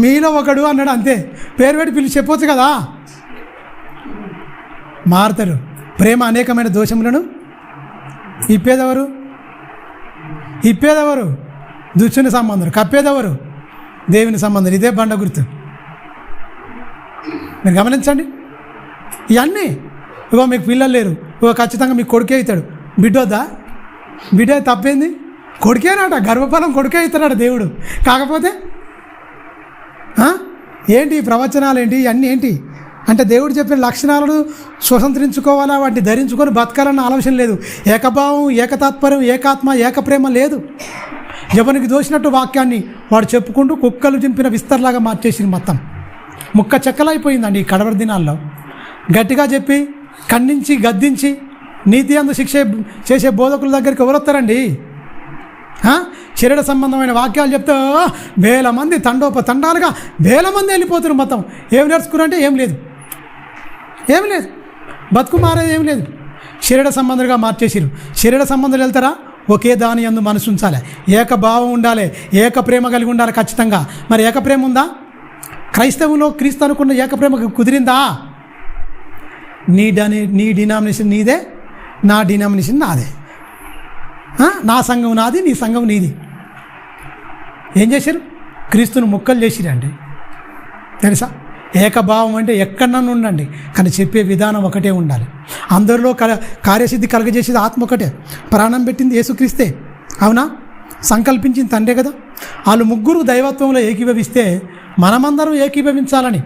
మీలో ఒకడు అన్నాడు అంతే, పేరు పెట్టి పిలిచి చెప్పవచ్చు కదా. మారుతారు. ప్రేమ అనేకమైన దోషములను ఇప్పేదెవరు? దుష్టుని సంబంధం. కప్పేదెవరు? దేవుని సంబంధం. ఇదే బండ గుర్తు. మీరు గమనించండి. ఇవన్నీ మీకు పిల్లలు లేరు, ఖచ్చితంగా మీకు కొడుకే అవుతాడు. బిడ్డొద్దా? బిడ్డ తప్పేంది? కొడుకేనాట, గర్భఫలం కొడుకే అవుతాడట దేవుడు. కాకపోతే ఏంటి ప్రవచనాలు ఏంటి, ఇవన్నీ ఏంటి అంటే దేవుడు చెప్పిన లక్షణాలను స్వతంత్రించుకోవాలా, వాటిని ధరించుకొని బతకాలన్న ఆలోచన లేదు. ఏకభావం, ఏకతాత్పర్యం, ఏకాత్మ, ఏకప్రేమ లేదు. ఎవరికి దోచినట్టు వాక్యాన్ని వాడు చెప్పుకుంటూ కుక్కలు చింపిన విస్తర్లాగా మార్చేసింది. మొత్తం ముక్క చెక్కలైపోయిందండి ఈ కడవరి దినాల్లో. గట్టిగా చెప్పి ఖండించి గద్దించి నీతి అందు శిక్ష చేసే బోధకుల దగ్గరికి ఎవరొస్తారండి? శరీర సంబంధమైన వాక్యాలు చెప్తే వేల మంది తండాలుగా వేల మంది వెళ్ళిపోతున్నారు. మొత్తం ఏం నేర్చుకున్నారంటే ఏం లేదు, బతుకు మారేది ఏం లేదు. శరీర సంబంధాలుగా మార్చేసిరు. శరీర సంబంధాలు వెళ్తారా? ఒకే దాని యందు మనసు ఉంచాలి, ఏకభావం ఉండాలి, ఏకప్రేమ కలిగి ఉండాలి ఖచ్చితంగా. మరి ఏకప్రేమ ఉందా? క్రైస్తవంలో క్రీస్తు అనుకున్న ఏకప్రేమ కుదిరిందా? నీ డినామినేషన్ నీదే, నా డినామినేషన్ నాదే, నా సంఘం నాది, నీ సంఘం నీది. ఏం చేశారు? క్రీస్తుని ముక్కలు చేసిరండి, తెలుసా? ఏకభావం అంటే ఎక్కడన్నా ఉండండి, కానీ చెప్పే విధానం ఒకటే ఉండాలి. అందరిలో కార్యసిద్ధి కలగజేసేది ఆత్మ ఒకటే. ప్రాణం పెట్టింది యేసుక్రీస్తే, అవునా? సంకల్పించింది తండ్రే కదా. వాళ్ళు ముగ్గురు దైవత్వంలో ఏకీభవిస్తే మనమందరం ఏకీభవించాలని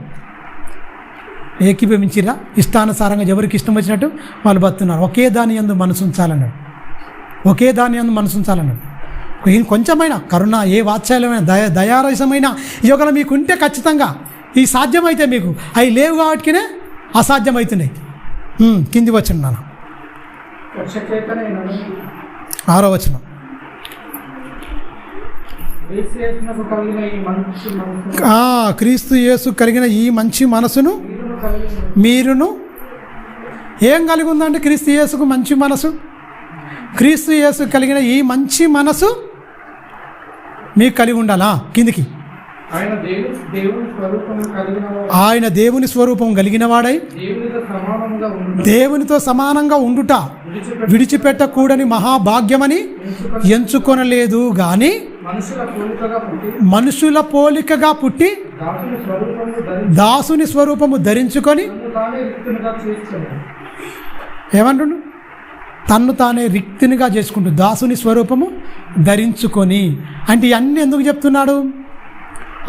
ఏకీభవించిరా. ఇష్టానుసారంగా ఎవరికి ఇష్టం వచ్చినట్టు వాళ్ళు బతున్నారు. ఒకే దాని యందు మనసు ఉంచాలన్నాడు, ఒకే దాని యందు మనసు ఉంచాలన్నాడు. కొంచెమైనా కరుణ, ఏ వాత్సల్యమైన దయారసమైన యోగలు మీకుంటే ఖచ్చితంగా ఈ సాధ్యమైతే మీకు అవి లేవు కాబట్టినే అసాధ్యమవుతున్నాయి. కింది వచ్చిన నాన్న 6వ వచనం. క్రీస్తు యేసు కలిగిన ఈ మంచి మనసును మీరును. ఏం కలిగి ఉందంటే క్రీస్తు యేసుకు మంచి మనసు. క్రీస్తు యేసు కలిగిన ఈ మంచి మనసు మీకు కలిగి ఉండాలా? కిందికి. ఆయన దేవుని స్వరూపం కలిగిన వాడై దేవునితో సమానంగా ఉండుట విడిచిపెట్టకూడని మహాభాగ్యమని ఎంచుకొనలేదు గాని మనుషుల పోలికగా పుట్టి దాసుని స్వరూపము ధరించుకొని ఏమంటుండు? తన్ను తానే రిక్తునిగా చేసుకుంటూ దాసుని స్వరూపము ధరించుకొని. అంటే ఇవన్నీ ఎందుకు చెప్తున్నాడు?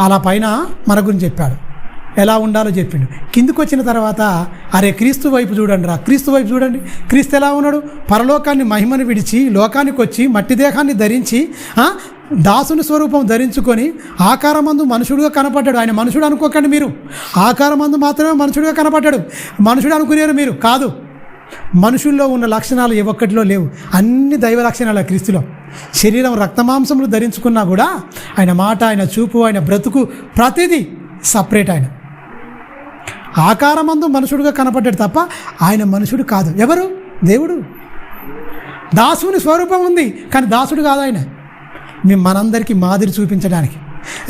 అలా పైన మన గురించి చెప్పాడు, ఎలా ఉండాలో చెప్పిండు. కిందికి వచ్చిన తర్వాత అరే క్రీస్తు వైపు చూడండి రా, క్రీస్తు వైపు చూడండి. క్రీస్తు ఎలా ఉన్నాడు? పరలోకాన్ని మహిమను విడిచి లోకానికి వచ్చి మట్టి దేహాన్ని ధరించి దాసుని స్వరూపం ధరించుకొని ఆకారమందు మనుషుడుగా కనపడ్డాడు. ఆయన మనుషుడు అనుకోకండి మీరు, ఆకారమందు మాత్రమే మనుషుడిగా కనపడ్డాడు. మనుషుడు అనుకునేరు మీరు కాదు. మనుషుల్లో ఉన్న లక్షణాలు ఏ ఒక్కటిలో లేవు, అన్ని దైవ లక్షణాలు క్రీస్తులో. శరీరం రక్తమాంసములు ధరించుకున్నా కూడా ఆయన మాట, ఆయన చూపు, ఆయన బ్రతుకు ప్రతిదీ సపరేట్. ఆయన ఆకారమందు మనుషుడుగా కనపడ్డాడు తప్ప ఆయన మనుషుడు కాదు. ఎవరు? దేవుడు. దాసుని స్వరూపం ఉంది కానీ దాసుడు కాదు ఆయన. మనందరికీ మాదిరి చూపించడానికి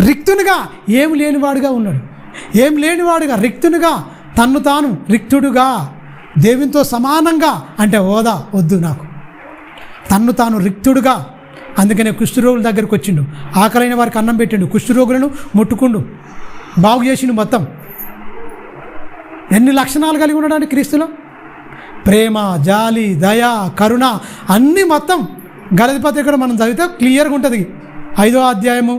రిక్తునిగా, ఏం లేనివాడుగా ఉన్నాడు. ఏం లేనివాడుగా, రిక్తునిగా, తన్ను తాను రిక్తుడుగా, దేవునితో సమానంగా. అంటే హోదా వద్దు నాకు, తన్ను తాను రిక్తుడుగా. అందుకనే కుష్ఠరోగుల దగ్గరికి వచ్చిండు, ఆకలైన వారికి అన్నం పెట్టిండు, కుష్ఠరోగులను ముట్టుకుండు, బాగు చేసిండు. మొత్తం ఎన్ని లక్షణాలు కలిగి ఉండడానికి క్రీస్తులో? ప్రేమ, జాలి, దయ, కరుణ అన్నీ మొత్తం. గలతీ పత్రిక మనం చదివితే క్లియర్గా ఉంటుంది. 5వ అధ్యాయము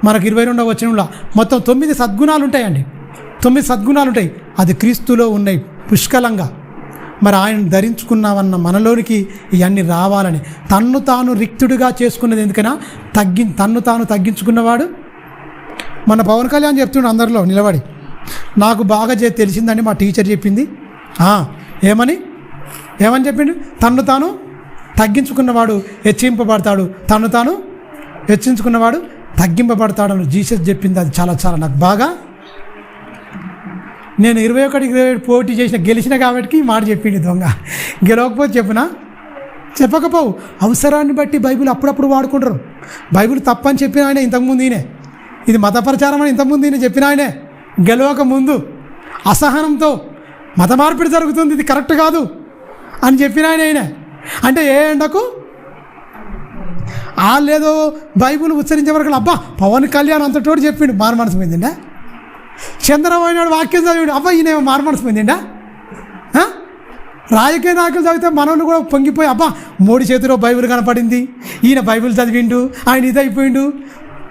మనకు 22వ వచనంలో మొత్తం 9 సద్గుణాలు ఉంటాయండి. 9 సద్గుణాలు ఉంటాయి. అది క్రీస్తులో ఉన్నాయి పుష్కలంగా. మరి ఆయన ధరించుకున్నామన్న మనలోనికి ఇవన్నీ రావాలని తన్ను తాను రిక్తుడిగా చేసుకున్నది ఎందుకైనా తన్ను తాను తగ్గించుకున్నవాడు. మన పవన్ కళ్యాణ్ చెప్తుండే అందరిలో నిలబడి, నాకు బాగా తెలిసిందండి మా టీచర్ చెప్పింది. ఏమని చెప్పిండు? తన్ను తాను తగ్గించుకున్నవాడు హెచ్చింపబడతాడు, తన్ను తాను హెచ్చించుకున్నవాడు తగ్గింపబడతాడని జీసస్ చెప్పింది. అది చాలా చాలా నాకు బాగా, నేను 21 పోటీ గెలిచిన కాబట్టి ఈ మాట చెప్పింది. దొంగ గెలవకపోతే చెప్పకపోవు. అవసరాన్ని బట్టి బైబిల్ అప్పుడప్పుడు వాడుకుంటారు. బైబిల్ తప్పని చెప్పిన ఆయనే ఇంతకుముందు, ఈయనే ఇది మత ప్రచారం అని ఇంతకుముందు ఈయన చెప్పిన ఆయనే. గెలవక ముందు అసహనంతో మత మార్పిడి జరుగుతుంది, ఇది కరెక్ట్ కాదు అని చెప్పిన ఆయన. అంటే ఏ ఎండకు వాళ్ళేదో బైబిల్ ఉచ్చరించే వరకు అబ్బా పవన్ కళ్యాణ్ అంతటోడు చెప్పిండు మారు మనసు పోయిందిండా. చంద్రబాబు నాయుడు వాక్యం చదివాడు, అబ్బా ఈయన మారు మనసు పోయిందిండా. రాజకీయ నాయకులు చదివితే మనల్ని కూడా పొంగిపోయి, అబ్బా మోడీ చేతిలో బైబిల్ కనపడింది, ఈయన బైబిల్ చదివిండు, ఆయన ఇదైపోయిండు.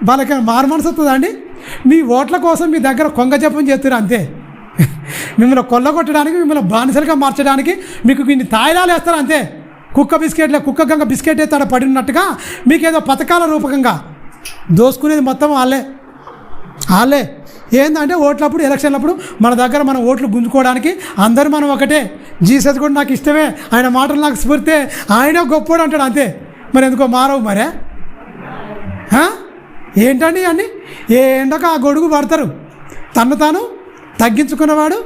వాళ్ళకి మారు మనసు వస్తుందా అండి? మీ ఓట్ల కోసం మీ దగ్గర కొంగ జపం చేస్తారు అంతే. మిమ్మల్ని కొల్లగొట్టడానికి, మిమ్మల్ని బానిసలుగా మార్చడానికి మీకు ఇన్ని తాయిలాలు వేస్తారు అంతే. కుక్క గంగ బిస్కెట్ ఎత్తాడ పడినట్టుగా మీకు ఏదో పథకాల రూపకంగా దోసుకునేది మొత్తం వాళ్ళే. ఏంటంటే ఓట్లప్పుడు, ఎలక్షన్లప్పుడు మన దగ్గర మన ఓట్లు గుంజుకోవడానికి అందరూ మనం ఒకటే. జీసస్ కూడా నాకు ఇష్టమే, ఆయన మాటలు నాకు స్ఫూర్తే, ఆయనే గొప్పోడు అంటాడు అంతే. మరి ఎందుకో మారవు మరే? ఏంటండి అన్నీ ఏ ఎండకు ఆ గొడుగు పడతారు. తన్ను తాను తగ్గించుకున్నవాడు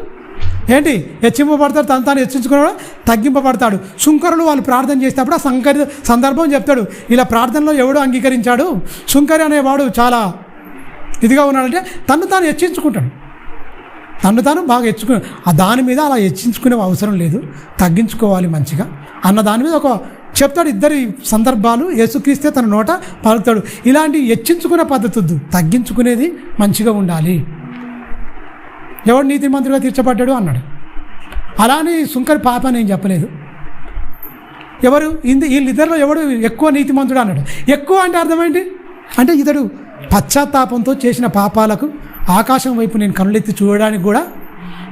ఏంటి హెచ్చింపబడతాడు, తను తాను హెచ్చించుకున్నవాడు తగ్గింపబడతాడు. సుంకరులు వాళ్ళు ప్రార్థన చేసేటప్పుడు ఆ సందర్భం చెప్తాడు. ఇలా ప్రార్థనలో ఎవడో అంగీకరించాడు, సుంకరి అనేవాడు చాలా ఇదిగా ఉన్నాడంటే తను తాను హెచ్చించుకుంటాడు. తను తాను బాగా దాని మీద అలా హెచ్చించుకునే అవసరం లేదు, తగ్గించుకోవాలి మంచిగా అన్న దాని మీద ఒక చెప్తాడు. ఇద్దరి సందర్భాలు యేసుక్రీస్తే తన నోట పలుకుతాడు. ఇలాంటి హెచ్చించుకునే పద్ధతి వద్దు, తగ్గించుకునేది మంచిగా ఉండాలి. ఎవడు నీతిమంతుడిగా తీర్చబడ్డాడు అన్నాడు. అలానే సుంకరి పాప నేను చెప్పలేదు. ఎవరు వీళ్ళిద్దరిలో ఎవడు ఎక్కువ నీతిమంతుడు అన్నాడు. ఎక్కువ అంటే అర్థమేంటి అంటే ఇతడు పశ్చాత్తాపంతో చేసిన పాపాలకు ఆకాశం వైపు నేను కనులెత్తి చూడడానికి కూడా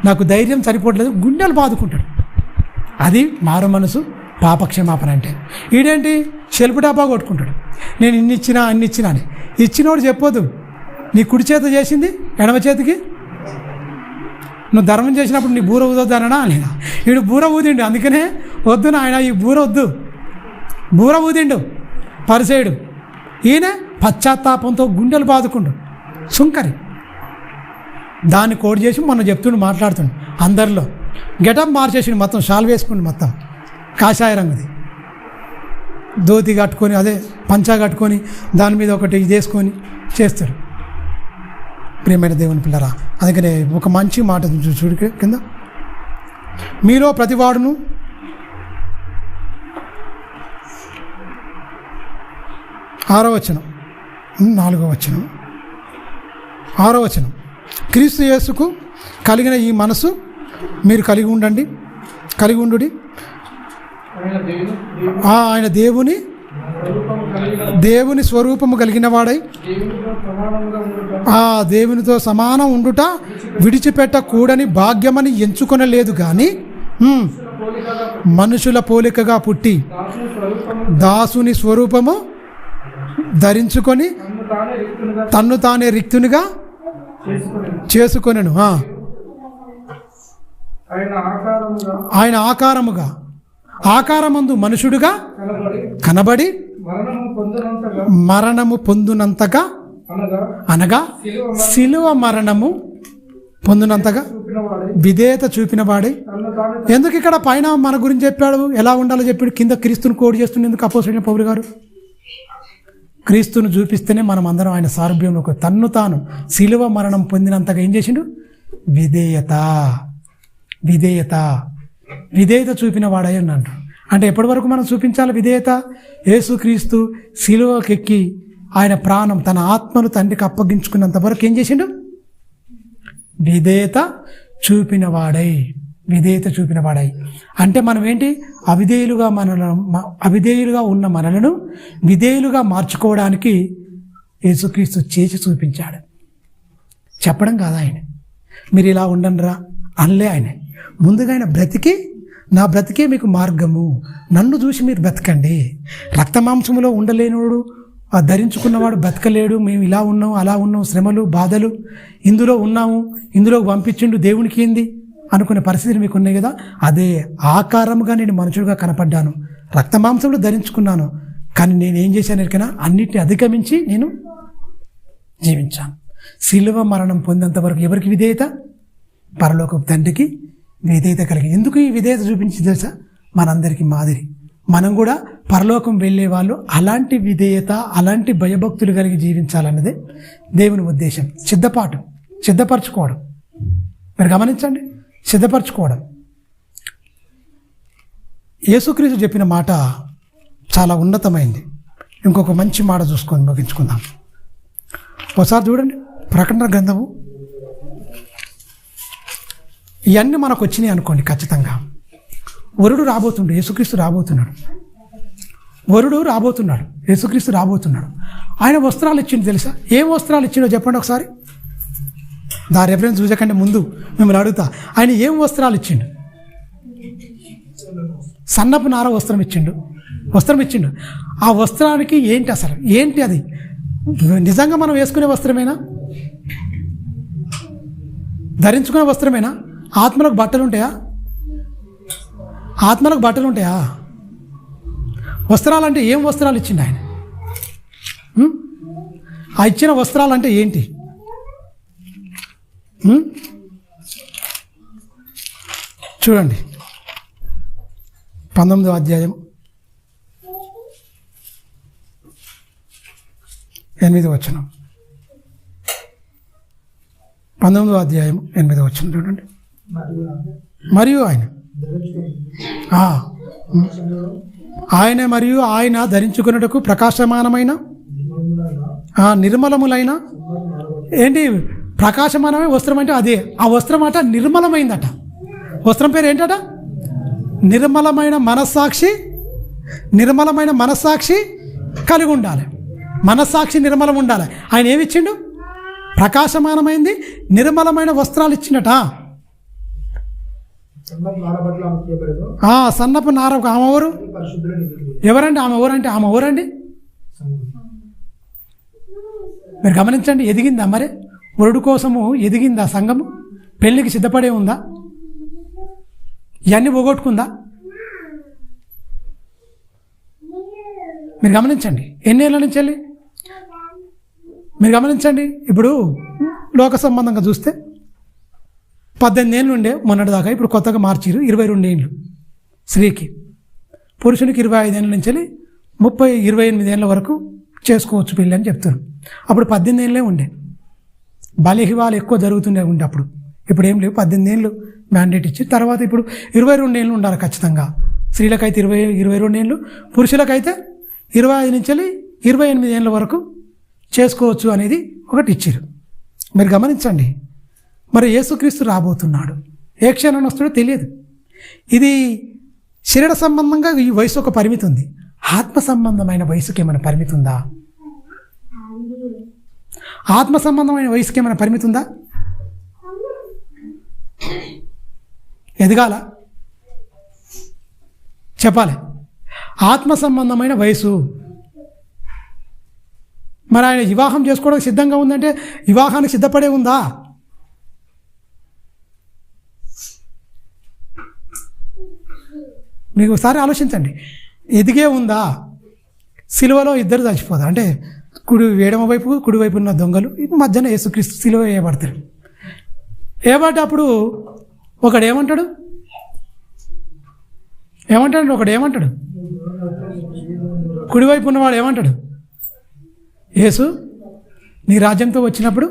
నాకు ధైర్యం సరిపోవట్లేదు, గుండెలు బాదుకుంటాడు. అది మారు మనసు పాపక్షమాపణ అంటే. ఈడేంటి సెల్ఫ్ డాబా కొట్టుకుంటాడు, నేను అన్ని ఇచ్చినా అని. ఇచ్చినోడు చెప్పొద్దు, నీ కుడి చేత చేసింది ఎడమ చేతికి నువ్వు ధర్మం చేసినప్పుడు నీ బూర ఊదొద్దనడా లేదా? వీడు బూర ఊదిండు, అందుకనే వద్దు నాయన ఈ బూర వద్దు, బూర ఊదిండు పరిసేయుడు. ఈయన పశ్చాత్తాపంతో గుండెలు బాదుకుండు సుంకరి. దాన్ని కోడ్ చేసి మొన్న చెప్తుండు, మాట్లాడుతుండు అందరిలో. గెటప్ మార్చేసిండు, మొత్తం షాల్ వేసుకుండు, మొత్తం కాషాయ రంగుది ధోతి కట్టుకొని, అదే పంచా కట్టుకొని దాని మీద ఒకటి ఇది వేసుకొని చేస్తాడు. ప్రియమైన దేవుని పిల్లరా, అందుకనే ఒక మంచి మాట చూడు కింద, మీలో ప్రతివాడును ఆరో వచనం క్రీస్తు యేసుకు కలిగిన ఈ మనసు మీరు కలిగి ఉండుడి. ఆయన దేవుని స్వరూపము కలిగిన వాడై ఆ దేవునితో సమానం ఉండుట విడిచిపెట్టకూడని భాగ్యమని ఎంచుకొనలేదు కానీ మనుషుల పోలికగా పుట్టి దాసుని స్వరూపము ధరించుకొని తన్ను తానే రిక్తునిగా చేసుకొనెను. ఆయన ఆకారముగా ఆకారమందు మనుషుడుగా కనబడి మరణము పొందునంతగా అనగా శిలువ మరణము పొందినంతగా విధేయత చూపిన వాడే. ఎందుకు ఇక్కడ పైన మన గురించి చెప్పాడు, ఎలా ఉండాలో చెప్పాడు, కింద క్రీస్తుని కోడి చేస్తుంది ఎందుకు అపోస్తలుడైన పౌలు గారు? క్రీస్తును చూపిస్తేనే మనం అందరం ఆయన సారూప్యంలో తన్ను తాను శిలువ మరణం పొందినంతగా ఏం చేసిండు? విధేయత విధేయత విధేయత చూపిన వాడై అన్నాడు. అంటే ఎప్పటి వరకు మనం చూపించాలి విధేయత? యేసుక్రీస్తు శిలువకెక్కి ఆయన ప్రాణం తన ఆత్మను తండ్రికి అప్పగించుకున్నంత వరకు ఏం చేసిండు? విధేయత చూపినవాడై. విధేయత చూపినవాడై అంటే మనం ఏంటి? అవిధేయులుగా ఉన్న మనలను విధేయులుగా మార్చుకోవడానికి యేసుక్రీస్తు చేసి చూపించాడు. చెప్పడం కాదు ఆయన, మీరు ఇలా ఉండండిరా అనలే ఆయన. ముందుగా ఆయన బ్రతికి, నా బ్రతికే మీకు మార్గము, నన్ను చూసి మీరు బ్రతకండి. రక్తమాంసములో ఉండలేనివాడు, ఆ ధరించుకున్నవాడు బ్రతకలేడు, మేము ఇలా ఉన్నాం అలా ఉన్నాం, శ్రమలు బాధలు ఇందులో ఉన్నాము, ఇందులో పంపించిండు దేవునికి ఏంది అనుకునే పరిస్థితులు మీకు ఉన్నాయి కదా. అదే ఆకారముగా నేను మనుషుడుగా కనపడ్డాను, రక్తమాంసంలో ధరించుకున్నాను, కానీ నేను ఏం చేశాను ఎరికైనా? అన్నిటిని అధిగమించి నేను జీవించాను. శిలువ మరణం పొందేంత వరకు ఎవరికి విధేయత? పరలోకపు తండ్రికి విధేయత కలిగి. ఎందుకు ఈ విధేయత చూపించి తెలుసా? మనందరికీ మాదిరి. మనం కూడా పరలోకం వెళ్ళే వాళ్ళు అలాంటి విధేయత, అలాంటి భయభక్తులు కలిగి జీవించాలన్నదే దేవుని ఉద్దేశం. సిద్ధపరచుకోవడం. మీరు గమనించండి, సిద్ధపరచుకోవడం. యేసుక్రీస్తు చెప్పిన మాట చాలా ఉన్నతమైంది. ఇంకొక మంచి మాట చూసుకొని ముగించుకుందాం. ఒకసారి చూడండి, ప్రకటన గ్రంథము. ఇవన్నీ మనకు వచ్చినాయి అనుకోండి, ఖచ్చితంగా వరుడు రాబోతుండు, యేసుక్రీస్తు రాబోతున్నాడు. వరుడు రాబోతున్నాడు, యేసుక్రీస్తు రాబోతున్నాడు. ఆయన వస్త్రాలు ఇచ్చిండు తెలుసా? ఏం వస్త్రాలు ఇచ్చిండో చెప్పండి ఒకసారి. దా రెఫరెన్స్ చూసకంటే ముందు మిమ్మల్ని అడుగుతా, ఆయన ఏం వస్త్రాలు ఇచ్చిండు? సన్నపు నార వస్త్రం ఇచ్చిండు. ఆ వస్త్రానికి ఏంటి అసలు? ఏంటి అది? నిజంగా మనం వేసుకునే వస్త్రమేనా? ధరించుకునే వస్త్రమేనా? ఆత్మలకు బట్టలు ఉంటాయా? వస్త్రాలు అంటే ఏం వస్త్రాలు ఇచ్చిండు ఆయన? ఆ ఇచ్చిన వస్త్రాలు అంటే ఏంటి? చూడండి, 19వ అధ్యాయం 8వ వచనం. 19వ అధ్యాయం 8వ వచనం చూడండి. మరియు ఆయన ధరించుకున్నటకు ప్రకాశమానమైన నిర్మలములైన ఏంటి? ప్రకాశమానమైన వస్త్రం అంటే అదే. ఆ వస్త్రం అట నిర్మలమైందట. వస్త్రం పేరు ఏంటట? నిర్మలమైన మనస్సాక్షి కలిగి ఉండాలి. మనస్సాక్షి నిర్మలం ఉండాలి. ఆయన ఏమి ఇచ్చిండు? ప్రకాశమానమైంది నిర్మలమైన వస్త్రాలు ఇచ్చిండట. సన్నపు నార. ఆమె ఎవరు? ఎవరండి ఆమె? ఎవరండి? మీరు గమనించండి, ఎదిగిందా మరి? వరుడు కోసము ఎదిగిందా సంఘము? పెళ్లికి సిద్ధపడే ఉందా? ఇవన్నీ పోగొట్టుకుందా? మీరు గమనించండి, ఎన్నేళ్ళ నుంచి వెళ్ళి మీరు గమనించండి. ఇప్పుడు లోక సంబంధంగా చూస్తే 18 ఏళ్ళు ఉండే మొన్నటిదాకా, ఇప్పుడు కొత్తగా మార్చిరు 22 ఏళ్ళు స్త్రీకి. పురుషునికి 25 ఏళ్ళ నుంచి వెళ్ళి 28 ఏళ్ళ వరకు చేసుకోవచ్చు పెళ్ళి అని చెప్తారు. అప్పుడు 18 ఏళ్ళే ఉండే. బాల్యవివాహాలు ఎక్కువ జరుగుతుండే ఉండే అప్పుడు. ఇప్పుడు ఏం లేవు, 18 ఏళ్ళు మ్యాండేట్ ఇచ్చి తర్వాత ఇప్పుడు 22 ఏళ్ళు ఉండాలి ఖచ్చితంగా. స్త్రీలకైతే 22 ఏళ్ళు, పురుషులకైతే 25 నుంచి 28 ఏళ్ళ వరకు చేసుకోవచ్చు అనేది ఒకటి ఇచ్చారు. మీరు గమనించండి. మరి యేసుక్రీస్తు రాబోతున్నాడు, ఏ క్షణం వస్తాడో తెలియదు. ఇది శరీర సంబంధంగా ఈ వయసు ఒక పరిమితి ఉంది. ఆత్మ సంబంధమైన వయసుకి ఏమైనా పరిమితి ఉందా? ఆత్మ సంబంధమైన వయసుకి ఏమైనా పరిమితి ఉందా? ఎదగాల చెప్పాలి. ఆత్మ సంబంధమైన వయసు మరి ఆయన వివాహం చేసుకోవడానికి సిద్ధంగా ఉందంటే వివాహానికి సిద్ధపడే ఉందా? మీకు ఒకసారి ఆలోచించండి. ఎదిగే ఉందా? సిలువలో ఇద్దరు చచ్చిపోతారు. అంటే కుడివైపు ఉన్న దొంగలు మధ్యన యేసుక్రీస్తు సిలువ వేయబడతారు. వేయబడ్డప్పుడు ఒకడు ఏమంటాడు? కుడివైపు ఉన్నవాడు ఏమంటాడు? యేసు నీ రాజ్యంతో వచ్చినప్పుడు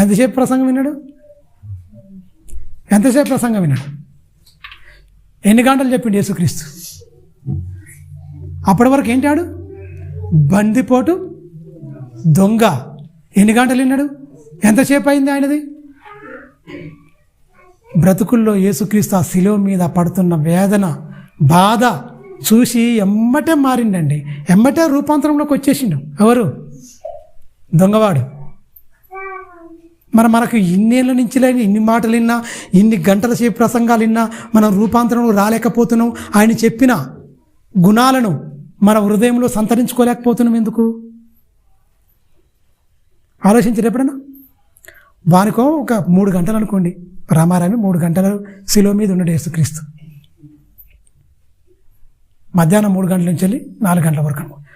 ఎంతసేపు ప్రసంగం విన్నాడు? ఎన్ని గంటలు చెప్పిండు యేసుక్రీస్తు? అప్పటి వరకు ఏంటాడు? బందిపోటు, దొంగ. ఎన్ని గంటలు విన్నాడు? ఎంతసేపు అయింది ఆయనది? బ్రతుకుల్లో యేసుక్రీస్తు ఆ శిలువ మీద పడుతున్న వేదన, బాధ చూసి ఎమ్మటే మారిండండి. ఎమ్మటే రూపాంతరంలోకి వచ్చేసిండు. ఎవరు? దొంగవాడు. మనకు ఇన్నేళ్ళ నుంచి లేని ఇన్ని మాటలు విన్నా, ఇన్ని గంటల సేపు ప్రసంగాలు విన్నా మనం రూపాంతరంలో రాలేకపోతున్నాం. ఆయన చెప్పిన గుణాలను మన హృదయంలో సంతరించుకోలేకపోతున్నాం. ఎందుకు ఆలోచించారు ఎప్పుడన్నా? వానికో ఒక 3 గంటలు అనుకోండి, రామారామి 3 గంటలు శిలువ మీద ఉన్నాడు యేసుక్రీస్తు. మధ్యాహ్నం 3 గంటల నుంచి వెళ్ళి 4 గంటల వరకు అనుకోండి,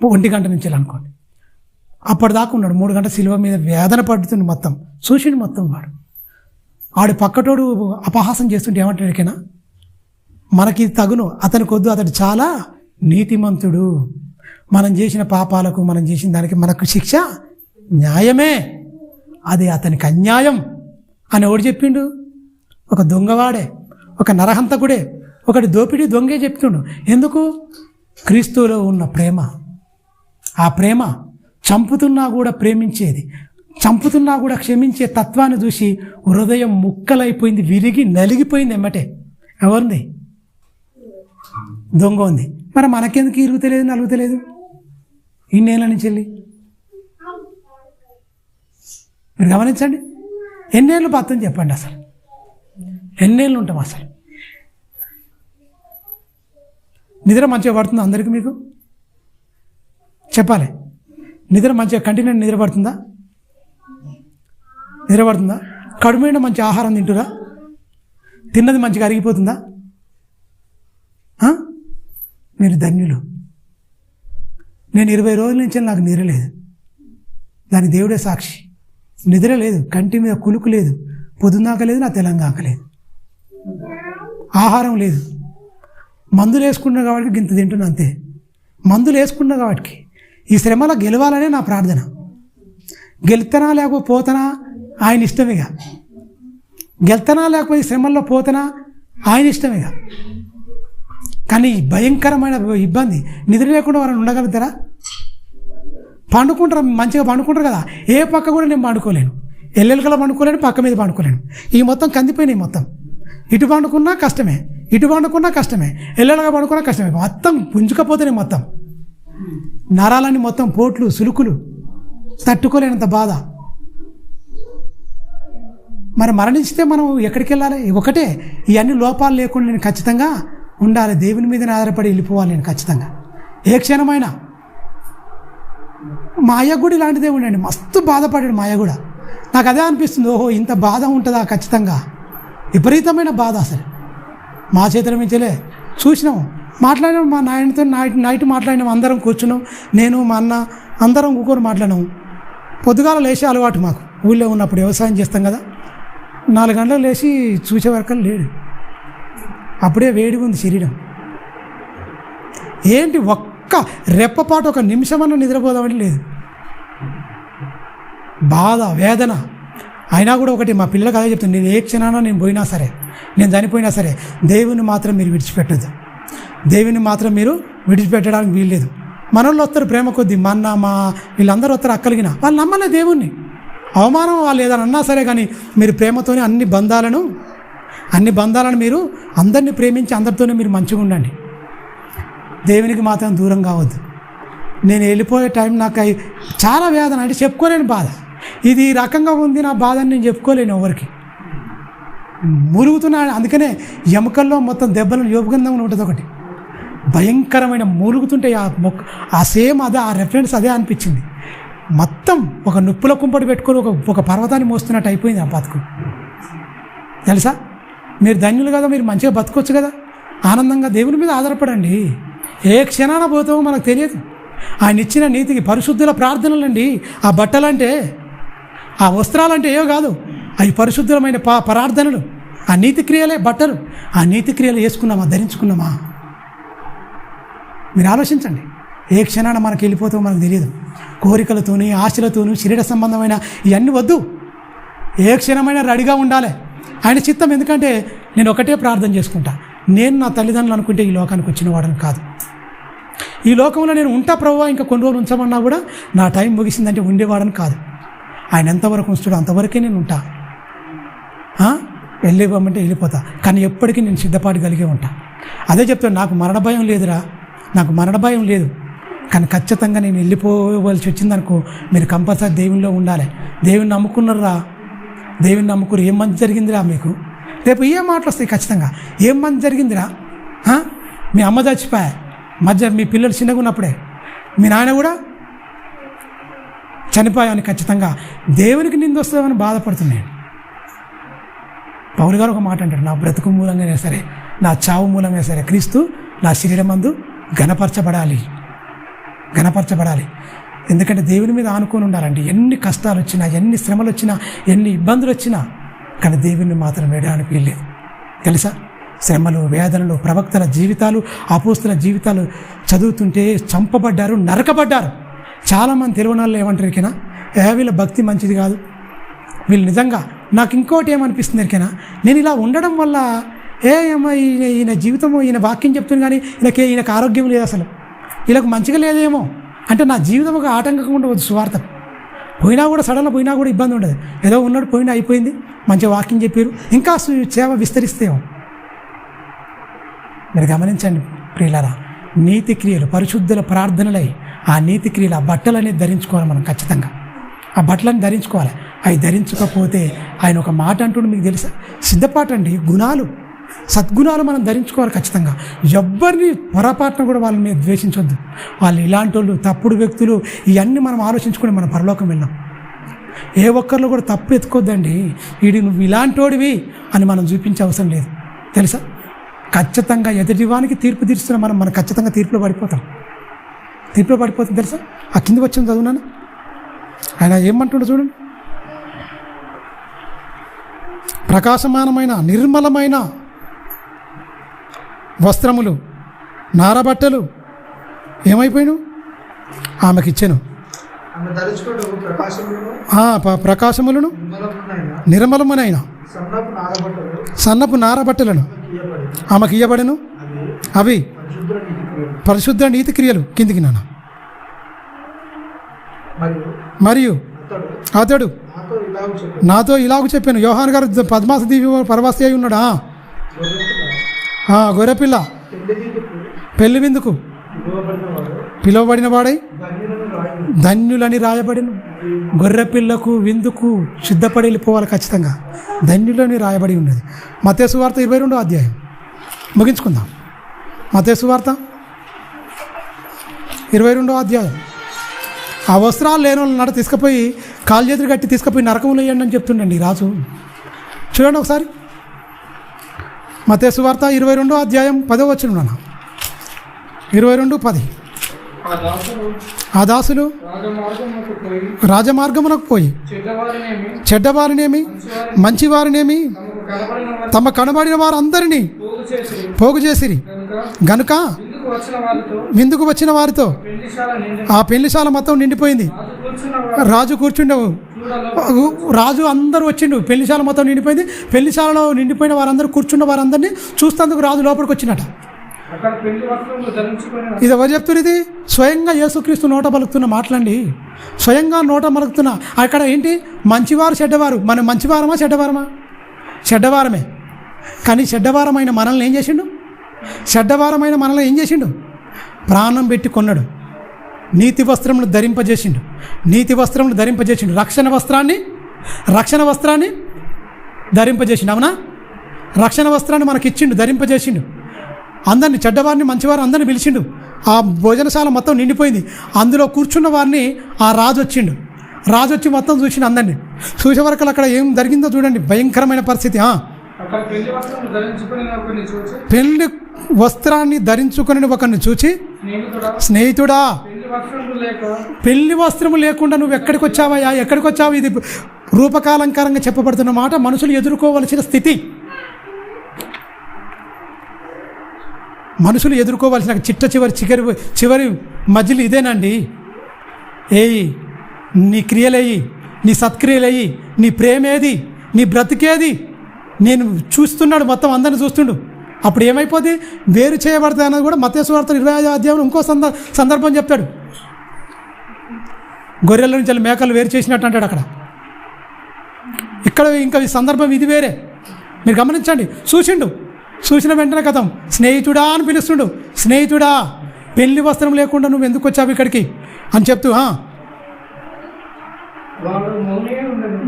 1 గంట నుంచి వెళ్ళి అనుకోండి. అప్పటిదాకా ఉన్నాడు 3 గంటల శిలువ మీద వేదన పడుతుంది. మొత్తం చూసిండు. మొత్తం ఆడు పక్కటోడు అపహాసం చేస్తుంటే ఏమంటాడికైనా, మనకి తగును, అతనికి వద్దు, అతడు చాలా నీతిమంతుడు, మనం చేసిన పాపాలకు మనం చేసిన దానికి మనకు శిక్ష న్యాయమే, అది అతనికి అన్యాయం అని ఎవడు చెప్పిండు? ఒక దొంగవాడే, ఒక నరహంతకుడే, ఒకటి దోపిడీ దొంగే చెప్తుండు. ఎందుకు? క్రీస్తులో ఉన్న ప్రేమ. ఆ ప్రేమ చంపుతున్నా కూడా ప్రేమించేది, చంపుతున్నా కూడా క్షమించే తత్వాన్ని చూసి హృదయం ముక్కలైపోయింది, విరిగి నలిగిపోయింది. ఎమ్మటే ఎవరిది? దొంగ ఉంది. మరి మనకెందుకు ఇరుగుతలేదు, నలుగుతలేదు ఇన్నేళ్ళ నుంచి వెళ్ళి? మీరు గమనించండి. ఎన్నేళ్ళు బతుని చెప్పండి. అసలు ఎన్నేళ్ళు ఉంటాం? అసలు నిద్ర మంచిగా పడుతుందా అందరికీ? మీకు చెప్పాలి. నిద్ర మంచిగా కంటిన్యూ నిద్ర పడుతుందా? కడుపు మీద మంచి ఆహారం తింటురా? తిన్నది మంచిగా అరిగిపోతుందా? మీరు ధన్యులు. నేను 20 రోజుల నుంచి నాకు నిద్ర లేదు. దానికి దేవుడే సాక్షి. నిద్ర లేదు, కంటి మీద కులుకు లేదు, పొద్దున్నాక లేదు, నా తెలంగాక లేదు, ఆహారం లేదు. మందులు వేసుకున్నా కాబట్టి గింత తింటున్నా, అంతే. మందులు వేసుకున్నా కాబట్టి ఈ శ్రమలో గెలవాలనే నా ప్రార్థన. గెలుతనా లేకపోతనా ఆయన ఇష్టమేగా. గెలుతనా లేకపోతే ఈ శ్రమల్లో పోతనా ఆయన ఇష్టమేగా. కానీ భయంకరమైన ఇబ్బంది, నిద్ర లేకుండా వారిని ఉండగలుగుతారా? పండుకుంటారు, మంచిగా పండుకుంటారు కదా. ఏ పక్క కూడా నేను పండుకోలేను, ఎల్లెలకలా పండుకోలేను, పక్క మీద పండుకోలేను. ఈ మొత్తం కందిపోయినాయి. మొత్తం ఇటు పండుకున్నా కష్టమే, ఇటు పండుకున్నా కష్టమే, ఎల్లెలగా పండుకున్నా కష్టమే. మొత్తం పుంజుకపోతున్నాయి. మొత్తం నరాలని మొత్తం పోట్లు, సులుకులు, తట్టుకోలేనంత బాధ. మరి మరణిస్తే మనం ఎక్కడికి వెళ్ళాలి? ఒకటే, ఇవన్నీ లోపాలు లేకుండా నేను ఖచ్చితంగా ఉండాలి, దేవుని మీదనే ఆధారపడి వెళ్ళిపోవాలి నేను ఖచ్చితంగా. ఏ క్షణమైనా. మా అయ్య కూడా ఇలాంటిదే ఉండండి, మస్తు బాధపడాడు మా అయ్య కూడా. నాకు అదే అనిపిస్తుంది, ఓహో ఇంత బాధ ఉంటుందా? ఖచ్చితంగా విపరీతమైన బాధ. అసలు మా చేతుల మించలే చూసినాము, మాట్లాడినాం. మా నాయనతో నైట్ మాట్లాడినాం, అందరం కూర్చున్నాం, నేను మా అన్న అందరం కూకొని మాట్లాడినాము. పొద్దుగాల లేచే అలవాటు మాకు, ఊళ్ళో ఉన్నప్పుడు వ్యవసాయం చేస్తాం కదా. 4 గంటలకు లేచి చూసే వరకు లేడు. అప్పుడే వేడిగా ఉంది శరీరం. ఏంటి ఒక్క రెప్పపాటు ఒక నిమిషమన్నా నిద్రపోదామని లేదు. బాధ, వేదన. అయినా కూడా ఒకటి మా పిల్లలకు అదే చెప్తాను, నేను ఏ క్షణాన నేను పోయినా సరే, నేను చనిపోయినా సరే, దేవుని మాత్రం మీరు విడిచిపెట్టద్దు. దేవుని మాత్రం మీరు విడిచిపెట్టడానికి వీల్లేదు. మనోళ్ళు వస్తారు ప్రేమ కొద్దీ, మా అన్న మా వీళ్ళందరూ వస్తారు అక్కలిగిన, వాళ్ళు నమ్మలే దేవుణ్ణి. అవమానం వాళ్ళు ఏదని అన్నా సరే, కానీ మీరు ప్రేమతోనే అన్ని బంధాలను మీరు అందరినీ ప్రేమించి అందరితోనే మీరు మంచిగా ఉండండి. దేవునికి మాత్రం దూరం కావద్దు. నేను వెళ్ళిపోయే టైం నాకు చాలా వేదన, అంటే చెప్పుకోలేని బాధ. ఇది ఈ రకంగా ఉంది నా బాధని నేను చెప్పుకోలేను ఎవరికి. మురుగుతున్నా. అందుకనే ఎముకల్లో మొత్తం దెబ్బలు యోగంగా ఉంటుంది ఒకటి. భయంకరమైన మూలుగుతుంటే ఆ సేమ్ అదే, ఆ రెఫరెన్స్ అదే అనిపించింది. మొత్తం ఒక నుప్పుల కుంపటి పెట్టుకొని ఒక పర్వతాన్ని మోస్తున్నట్టు అయిపోయింది ఆ బతుకు. తెలుసా? మీరు ధన్యులు కదా, మీరు మంచిగా బతకొచ్చు కదా, ఆనందంగా దేవుని మీద ఆధారపడండి. ఏ క్షణాన పోతామో మనకు తెలియదు. ఆయన ఇచ్చిన నీతికి పరిశుద్ధుల ప్రార్థనలండి. ఆ బట్టలంటే, ఆ వస్త్రాలంటే ఏవో కాదు, అవి పరిశుద్ధమైన ప్రార్థనలు. ఆ నీతి క్రియలే బట్టలు. ఆ నీతి క్రియలు వేసుకున్నామా, ధరించుకున్నామా? మీరు ఆలోచించండి. ఏ క్షణాన మనకి వెళ్ళిపోతామో మనకు తెలియదు. కోరికలతోని, ఆశలతోనూ, శరీర సంబంధమైన ఇవన్నీ వద్దు. ఏ క్షణమైనా రెడీగా ఉండాలి ఆయన చిత్తం. ఎందుకంటే నేను ఒకటే ప్రార్థన చేసుకుంటా, నేను నా తల్లిదండ్రులు అనుకుంటే ఈ లోకానికి వచ్చిన వాడని కాదు. ఈ లోకంలో నేను ఉంటా ప్రభువా, ఇంకా కొన్ని రోజులు ఉంచమన్నా కూడా నా టైం ముగిసిందంటే ఉండేవాడని కాదు. ఆయన ఎంతవరకు ఉంచుతాడో అంతవరకే నేను ఉంటా. వెళ్ళిపోమంటే వెళ్ళిపోతా, కానీ ఎప్పటికీ నేను సిద్ధపాటు ఉంటా. అదే చెప్తాను, నాకు మరణ భయం లేదురా, నాకు మరణ భయం లేదు. కానీ ఖచ్చితంగా నేను వెళ్ళిపోవలసి వచ్చిందనుకో, మీరు కంపల్సరీ దేవునిలో ఉండాలి. దేవుని నమ్ముకున్నారా, దేవుని నమ్ముకురు, ఏం మంచి జరిగిందిరా మీకు? రేపు ఏ మాటలు వస్తాయి ఖచ్చితంగా. ఏం మంచి జరిగిందిరా? మీ అమ్మ చచ్చిపోయా మధ్య, మీ పిల్లలు చిన్నగా ఉన్నప్పుడే మీ నాయన కూడా చనిపోయాని ఖచ్చితంగా దేవునికి నింద వస్తుందని బాధపడుతున్నాను. పౌలు గారు ఒక మాట అంటాడు, నా బ్రతుకు మూలంగానే సరే, నా చావు మూలంగా సరే, క్రీస్తు నా శరీరమందు ఘనపరచబడాలి. ఎందుకంటే దేవుని మీద ఆనుకొని ఉండాలండి. ఎన్ని కష్టాలు వచ్చినా, ఎన్ని శ్రమలు వచ్చినా, ఎన్ని ఇబ్బందులు వచ్చినా, కానీ దేవుని మాత్రం వేయడానికి వీల్లేదు. తెలుసా? శ్రమలు, వేదనలు, ప్రవక్తల జీవితాలు, అపోస్తుల జీవితాలు చదువుతుంటే చంపబడ్డారు, నరకబడ్డారు. చాలామంది తెలియని వాళ్ళు ఏమంటారు ఎరికేనా, వీళ్ళ భక్తి మంచిది కాదు, వీళ్ళు నిజంగా. నాకు ఇంకోటి ఏమనిపిస్తుంది ఎరికేనా, నేను ఇలా ఉండడం వల్ల ఏమో ఈయన జీవితము, ఈయన వాక్యం చెప్తుంది కానీ ఈయనకు ఆరోగ్యం లేదు, అసలు వీళ్ళకు మంచిగా లేదేమో అంటే నా జీవితం ఒక ఆటంకంగా ఉండవచ్చు. సువార్త పోయినా కూడా, సడన్గా పోయినా కూడా ఇబ్బంది ఉండదు. ఏదో ఉన్నాడు, పోయినా అయిపోయింది, మంచిగా వాక్యం చెప్పారు, ఇంకా సేవ విస్తరిస్తేమో. మీరు గమనించండి ప్రియులారా, నీతి క్రియలు, పరిశుద్ధుల ప్రార్థనలై ఆ నీతి క్రియలు, ఆ బట్టలు అనేది ధరించుకోవాలి మనం. ఖచ్చితంగా ఆ బట్టలను ధరించుకోవాలి. అవి ధరించకపోతే ఆయన ఒక మాట అంటుండే, మీకు తెలుసా? సిద్ధపాటండి, గుణాలు, సద్గుణాలు మనం ధరించుకోవాలి ఖచ్చితంగా. ఎవ్వరిని పొరపాటున కూడా వాళ్ళ మీద ద్వేషించొద్దు. వాళ్ళు ఇలాంటి వాళ్ళు, తప్పుడు వ్యక్తులు, ఇవన్నీ మనం ఆలోచించుకొని మనం పరలోకం వెళ్ళాం. ఏ ఒక్కరిలో కూడా తప్పు ఎత్తుకోద్దండి. నువ్వు ఇలాంటోడివి అని మనం చూపించే అవసరం లేదు. తెలుసా? ఖచ్చితంగా ఎదుటివానికి తీర్పు తీరుస్తున్న మనం ఖచ్చితంగా తీర్పులో పడిపోతాం. తెలుసా? ఆ కింద వచ్చింది చదువునాను, ఆయన ఏమంటుండో చూడండి. ప్రకాశమానమైన నిర్మలమైన వస్త్రములు, నారబట్టలు ఏమైపోయాను ఆమెకి ఇచ్చాను. ప్రకాశములను, నిర్మలమునైన సన్నపు నారబట్టలను ఆమెకి ఇయ్యబడెను. అవి పరిశుద్ధ నీతి క్రియలు. కిందికి నాన్న. మరియు అతడు నాతో ఇలాగ చెప్పాను, యోహాను గారు పద్మాస దీవి పరవాసి అయి ఉన్నాడా? గొర్రెపిల్ల పెళ్లి విందుకు పిలువబడిన వాడై ధన్యులని రాయబడిన. గొర్రెపిల్లకు విందుకు సిద్ధపడి వెళ్ళిపోవాలి ఖచ్చితంగా. ధన్యులని రాయబడి ఉన్నది. మత్తయి సువార్త 22వ అధ్యాయం ముగించుకుందాం. మత్తయి సువార్త 22వ అధ్యాయం. ఆ వస్త్రాలు లేని వాళ్ళ తీసుకుపోయి కాలు చేతులు కట్టి తీసుకుపోయి నరకములు వేయండి అని చెప్తుండండి రాజు. చూడండి ఒకసారి మత్తయి సువార్త 22వ అధ్యాయం 10వ వచనం నాన్న. 22:10. ఆ దాసులు రాజమార్గమునకు పోయి చెడ్డవారినేమి మంచివారినేమి తమ కనబడిన వారందరినీ పోగు చేసిరి గనుక విందుకు వచ్చిన వారితో ఆ పెళ్లిశాల మొత్తం నిండిపోయింది. రాజు కూర్చుండవు, రాజు అందరూ వచ్చిండు, పెళ్లిశాల మొత్తం నిండిపోయింది. పెళ్లిశాలలో నిండిపోయిన వారందరూ కూర్చున్న వారందరినీ చూస్తేందుకు రాజు లోపలికి వచ్చినట. ఇది ఎవరు చెప్తున్నారు? ఇది స్వయంగా యేసుక్రీస్తు నోట పలుకుతున్న మాటలండి. స్వయంగా నోట పలుకుతున్న. అక్కడ ఏంటి? మంచివారు చెడ్డవారు. మనం మంచివారమా చెడ్డవారమా? చెడ్డవారమే. కానీ చెడ్డవారమైన మనల్ని ఏం చేసిండు? చెడ్డవారమైన మనల్ని ఏం చేసిండు? ప్రాణం పెట్టి కొన్నాడు. నీతి వస్త్రములు ధరింపజేసిండు. నీతి వస్త్రములు ధరింపజేసిండు. రక్షణ వస్త్రాన్ని ధరింపజేసిండు. అవునా? రక్షణ వస్త్రాన్ని మనకి ఇచ్చిండు, ధరింపజేసిండు. అందరిని, చెడ్డవారిని మంచివారు అందరిని పిలిచిండు. ఆ భోజనశాల మొత్తం నిండిపోయింది. అందులో కూర్చున్న వారిని ఆ రాజు వచ్చిండు. రాజు వచ్చి మొత్తం చూసిండు అందరినీ. చూసే వరకు అక్కడ ఏం జరిగిందో చూడండి, భయంకరమైన పరిస్థితి. పెళ్లి వస్త్రాన్ని ధరించుకుని ఒకరిని చూచి, స్నేహితుడా, పెళ్లి వస్త్రము లేకుండా నువ్వు ఎక్కడికి వచ్చావయ్యా, ఎక్కడికి వచ్చావు? ఇది రూపకాలంకారంగా చెప్పబడుతున్న మాట, మనుషులు ఎదుర్కోవలసిన స్థితి. మనుషులు ఎదుర్కోవాల్సిన చివరి మధ్యలో ఇదేనండి. ఏయి నీ క్రియలేయి, నీ సత్క్రియలేయి, నీ ప్రేమేది, నీ బ్రతికేది. నేను చూస్తున్నాడు, మొత్తం అందరిని చూస్తుండు. అప్పుడు ఏమైపోద్ది? వేరు చేయబడతాయి అన్నది కూడా మత్తయి సువార్త 25వ అధ్యాయంలో ఇంకో సందర్భం చెప్తాడు. గొర్రెల నుంచి మేకలు వేరు చేసినట్టు అంటాడు అక్కడ. ఇక్కడ ఇంకా ఈ సందర్భం ఇది వేరే. మీరు గమనించండి. చూసిన వెంటనే కథం స్నేహితుడా అని పిలుస్తుండు. స్నేహితుడా, పెళ్లి వస్త్రం లేకుండా నువ్వు ఎందుకు వచ్చావు ఇక్కడికి అని చెప్తూ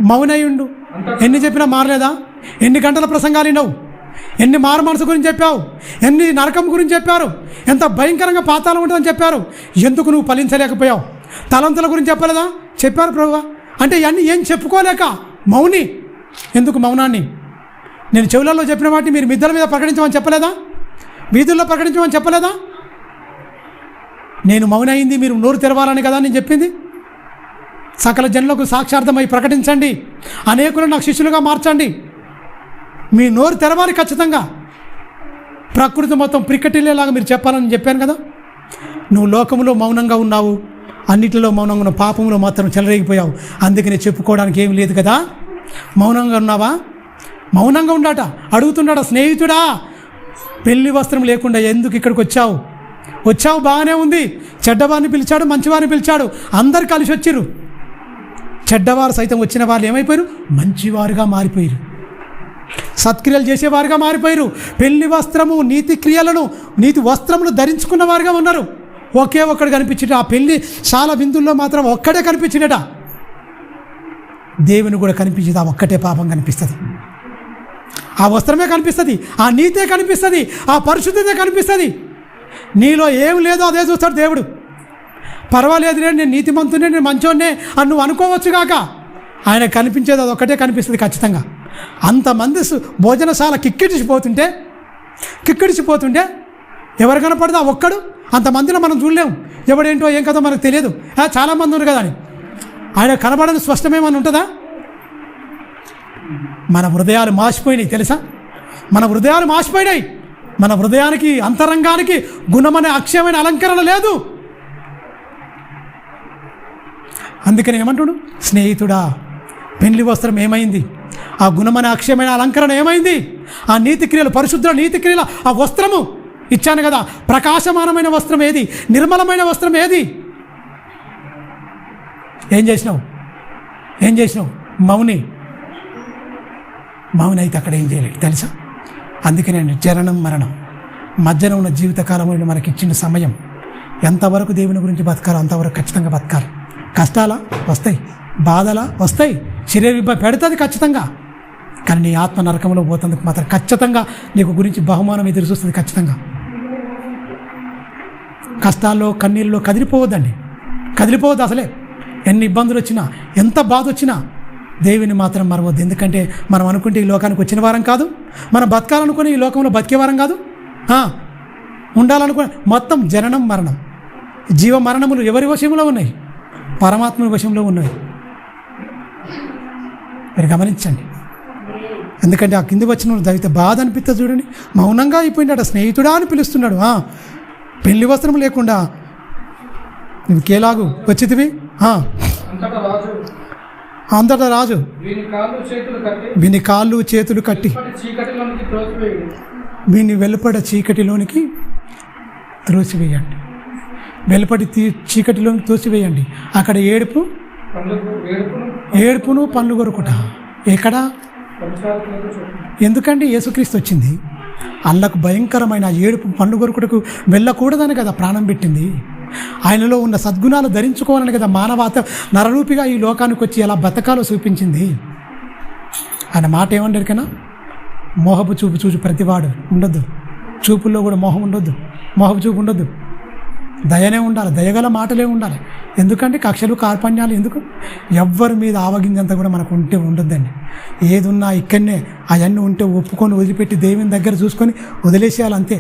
మౌనయ్యుండు. ఎన్ని చెప్పినా మారలేదా? ఎన్ని గంటల ప్రసంగాలు విన్నావు? ఎన్ని మారు మనసు గురించి చెప్పావు? ఎన్ని నరకం గురించి చెప్పారు? ఎంత భయంకరంగా పాతాళం ఉంటుందని చెప్పారు. ఎందుకు నువ్వు ఫలించలేకపోయావు? తలంతుల గురించి చెప్పలేదా? చెప్పారు ప్రభువా. అంటే ఇవన్నీ ఏం చెప్పుకోలేక మౌని. ఎందుకు మౌనాన్ని? నేను చెవులలో చెప్పిన వాటిని మీరు మిద్దల మీద ప్రకటించమని చెప్పలేదా? వీధుల్లో ప్రకటించమని చెప్పలేదా? నేను మౌన అయింది మీరు నోరు తెరవాలని కదా నేను చెప్పింది. సకల జనులకు సాక్షార్థమై ప్రకటించండి, అనేకులను నాకు శిష్యులుగా మార్చండి. మీ నోరు తెరవాలి ఖచ్చితంగా. ప్రకృతి మొత్తం ప్రికటిల్లేలాగా మీరు చెప్పాలని చెప్పాను కదా. నువ్వు లోకంలో మౌనంగా ఉన్నావు, అన్నిటిలో మౌనంగా ఉన్నావు, పాపంలో మాత్రం చెలరేగిపోయావు. అందుకని చెప్పుకోవడానికి ఏం లేదు కదా. మౌనంగా ఉన్నావా? మౌనంగా ఉండాట. అడుగుతున్నాడా, స్నేహితుడా, పెళ్లి వస్త్రం లేకుండా ఎందుకు ఇక్కడికి వచ్చావు బాగానే ఉంది. చెడ్డవారిని పిలిచాడు, మంచివారిని పిలిచాడు, అందరు కలిసి వచ్చిర్రు. చెడ్డవారు సైతం వచ్చిన వాళ్ళు ఏమైపోయారు? మంచివారుగా మారిపోయారు, సత్క్రియలు చేసేవారుగా మారిపోయారు. పెళ్లి వస్త్రము, నీతి క్రియలను, నీతి వస్త్రములు ధరించుకున్న వారుగా ఉన్నారు. ఒకే ఒక్కడు కనిపించట. ఆ పెళ్లి చాలా విందుల్లో మాత్రం ఒక్కడే కనిపించినట. దేవుని కూడా కనిపించేది ఆ ఒక్కటే పాపం కనిపిస్తుంది. ఆ వస్త్రమే కనిపిస్తుంది, ఆ నీతే కనిపిస్తుంది, ఆ పరిశుద్ధతే కనిపిస్తుంది. నీలో ఏం లేదో అదే చూస్తాడు దేవుడు. పర్వాలేదు, నేను నీతిమంతునే, నేను మంచోన్నే అని నువ్వు అనుకోవచ్చు కాక, ఆయన కనిపించేది అది ఒక్కటే కనిపిస్తుంది ఖచ్చితంగా. అంతమంది భోజనశాల కిక్కిడిచిపోతుంటే ఎవరు కనపడదా? ఒక్కడు. అంతమందిలో మనం చూడలేము. ఎవడేంటో ఏం కదో మనకు తెలియదు. చాలామంది ఉన్నారు కదా అని ఆయన కనబడని స్పష్టమేమని ఉంటుందా? మన హృదయాలు మాసిపోయినాయి తెలుసా? మన హృదయాలు మాసిపోయినాయి. మన హృదయానికి, అంతరంగానికి గుణమనే అక్షయమైన అలంకరణ లేదు. అందుకని ఏమంటుడు? స్నేహితుడా, పెళ్లి వస్త్రం ఏమైంది? ఆ గుణమనే అక్షయమైన అలంకరణ ఏమైంది? ఆ నీతి క్రియలు, పరిశుద్ధ నీతి క్రియల ఆ వస్త్రము ఇచ్చాను కదా. ప్రకాశమానమైన వస్త్రం ఏది? నిర్మలమైన వస్త్రం ఏది? ఏం చేసినావు? మౌని అయితే అక్కడ ఏం చేయలేదు తెలుసా? అందుకనే జననం మరణం మధ్యన ఉన్న జీవితకాలం మనకి ఇచ్చిన సమయం. ఎంతవరకు దేవుని గురించి బతకాలో అంతవరకు ఖచ్చితంగా బతకాలి. కష్టాలా వస్తాయి, బాధలా వస్తాయి, శరీర పెడుతుంది ఖచ్చితంగా. కానీ నీ ఆత్మ నరకంలో పోతందుకు మాత్రం ఖచ్చితంగా నీకు గురించి బహుమానం ఎదురు చూస్తుంది ఖచ్చితంగా. కష్టాల్లో, కన్నీళ్ళలో కదిలిపోవద్దు అసలే. ఎన్ని ఇబ్బందులు వచ్చినా, ఎంత బాధ వచ్చినా దేవుని మాత్రం మరవద్దు. ఎందుకంటే మనం అనుకుంటే ఈ లోకానికి వచ్చిన వారం కాదు, మనం బతకాలనుకుని ఈ లోకంలో బతికే వారం కాదు. ఉండాలనుకుని మొత్తం జననం మరణం, జీవ మరణములు ఎవరి వశంలో ఉన్నాయి? పరమాత్మ వశంలో ఉన్నాయి. మీరు గమనించండి. ఎందుకంటే ఆ కింది వచ్చిన దైతే బాధ అనిపిస్తుంది చూడండి. మౌనంగా అయిపోయినాడు. స్నేహితుడా అని పిలుస్తున్నాడు. పెళ్లి వస్త్రం లేకుండా నువ్వుకేలాగు వచ్చితివి? అంతటా రాజు వీని కాళ్ళు చేతులు కట్టి వీని వెలుపడ చీకటిలోనికి త్రోసివేయండి. చీకటిలోనికి తోసివేయండి. అక్కడ ఏడుపును పండ్లు కొరుకుట. ఎక్కడ? ఎందుకంటే యేసుక్రీస్తు వచ్చింది. అల్లకు భయంకరమైన ఏడుపు పండ్లు కొరుకుటకు వెళ్ళకూడదని కదా ప్రాణం పెట్టింది. ఆయనలో ఉన్న సద్గుణాలు ధరించుకోవాలని కదా మానవాత నరరూపిగా ఈ లోకానికి వచ్చి ఎలా బతకాలో చూపించింది. ఆయన మాట ఏమంటారు కన్నా, మోహపు చూపు చూసి ప్రతివాడు ఉండద్దు, చూపుల్లో కూడా మోహం ఉండొద్దు, మోహపు చూపు ఉండొద్దు. దయనే ఉండాలి, దయగల మాటలే ఉండాలి. ఎందుకంటే కక్షలు కార్పణ్యాలు ఎందుకు? ఎవ్వరి మీద ఆవగింజంతా కూడా మనకు ఉంటే ఉండొద్దండి. ఏది ఉన్నా ఇక్కడనే అవన్నీ ఉంటే ఒప్పుకొని వదిలిపెట్టి దేవుని దగ్గర చూసుకొని వదిలేసేయాలి అంతే.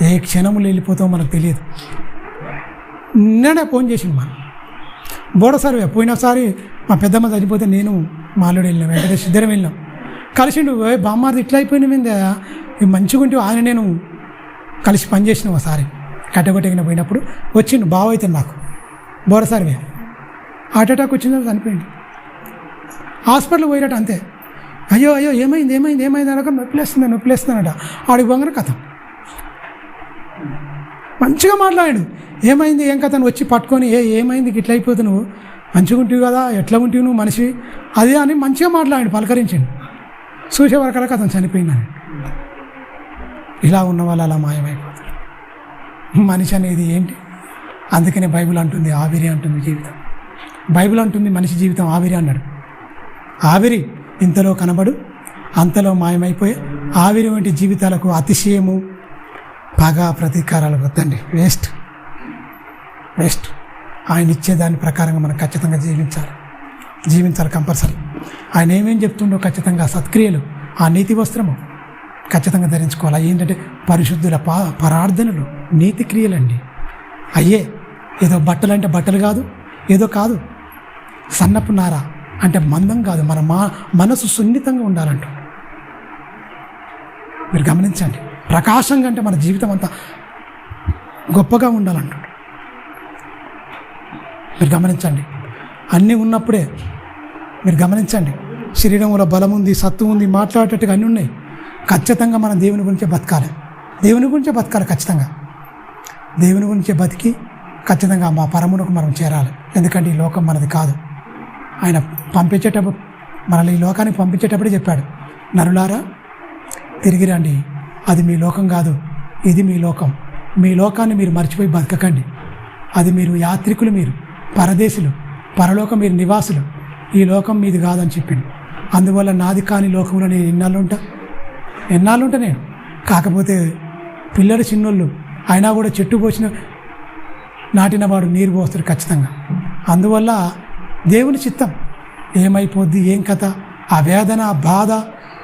ఏ క్షణములు వెళ్ళిపోతామో మనకు తెలియదు. నిన్ననే ఫోన్ చేసింది మనం బోడసారి. పోయినసారి మా పెద్దమ్మ చనిపోతే నేను మా అల్లుడు వెళ్ళినాం, వెంటనే ఇద్దరం వెళ్ళినాం. కలిసిండు, బామ్మారిది ఇట్లా అయిపోయినామిందా, ఇవి మంచిగా ఉంటే ఆయన నేను కలిసి పనిచేసినాం. ఒకసారి కట్టగొట్టగిన పోయినప్పుడు వచ్చిండు బావ అయితే నాకు బోడసారి హార్ట్ అటాక్ వచ్చిందో చనిపోయింది. హాస్పిటల్కి పోయినట్టు అంతే. అయ్యో అయ్యో ఏమైంది ఏమైంది ఏమైంది అనక నొప్పిలేస్తుందనట. ఆడికి పోగానే కథ మంచిగా మాట్లాడాడు. ఏమైంది ఏం కథ వచ్చి పట్టుకొని ఏమైంది ఇట్లా అయిపోతు నువ్వు మంచిగా ఉంటివి కదా, ఎట్లా ఉంటివి నువ్వు మనిషి అది అని మంచిగా మాట్లాడాడు, పలకరించాడు. చూసే వరకల్లా కథ చనిపోయిందని. ఇలా ఉన్న వాళ్ళు అలా మాయమైపోతారు. మనిషి అనేది ఏంటి? అందుకనే బైబిల్ అంటుంది ఆవిరి అంటుంది జీవితం. బైబిల్ అంటుంది మనిషి జీవితం ఆవిరి అన్నాడు. ఆవిరి ఇంతలో కనబడు అంతలో మాయమైపోయే ఆవిరి వంటి జీవితాలకు అతిశయము పగ ప్రతీకారాలు వద్దండి. వేస్ట్. ఆయన ఇచ్చే దాని ప్రకారంగా మనం ఖచ్చితంగా జీవించాలి కంపల్సరీ. ఆయన ఏమేం చెప్తుండో ఖచ్చితంగా సత్క్రియలు, ఆ నీతి వస్త్రము ఖచ్చితంగా ధరించుకోవాలి. ఏంటంటే పరిశుద్ధుల ప్రార్థనలు, నీతి క్రియలండి. అయ్యే ఏదో బట్టలు అంటే బట్టలు కాదు, ఏదో కాదు. సన్నపు నార అంటే మందం కాదు, మన మనసు సున్నితంగా ఉండాలంట. మీరు గమనించండి. ప్రకాశంగా అంటే మన జీవితం అంతా గొప్పగా ఉండాలంట. మీరు గమనించండి. అన్నీ ఉన్నప్పుడే మీరు గమనించండి. శరీరంలో బలం ఉంది, సత్తు ఉంది, మాట్లాడేటట్టుగా అన్నీ ఉన్నాయి. ఖచ్చితంగా మనం దేవుని గురించే బతకాలి. ఖచ్చితంగా దేవుని గురించే బతికి ఖచ్చితంగా మా పరమునకు మనం చేరాలి. ఎందుకంటే ఈ లోకం మనది కాదు. ఆయన పంపించేటప్పుడు, మనల్ని ఈ లోకానికి పంపించేటప్పుడే చెప్పాడు, నరులారా తిరిగి రండి, అది మీ లోకం కాదు, ఇది మీ లోకం. మీ లోకాన్ని మీరు మర్చిపోయి బతకకండి. అది మీరు యాత్రికులు, మీరు పరదేశులు, పరలోకం మీరు నివాసులు, ఈ లోకం మీది కాదని చెప్పిండు. అందువల్ల నాది కాని లోకంలో నేను ఎన్నాళ్ళు ఉంటా నేను. కాకపోతే పిల్లలు చిన్నోళ్ళు అయినా కూడా చెట్టు పోసిన నాటినవాడు నీరు పోస్తాడు ఖచ్చితంగా. అందువల్ల దేవుని చిత్తం ఏమైపోద్ది, ఏం కథ, ఆ వేదన, ఆ బాధ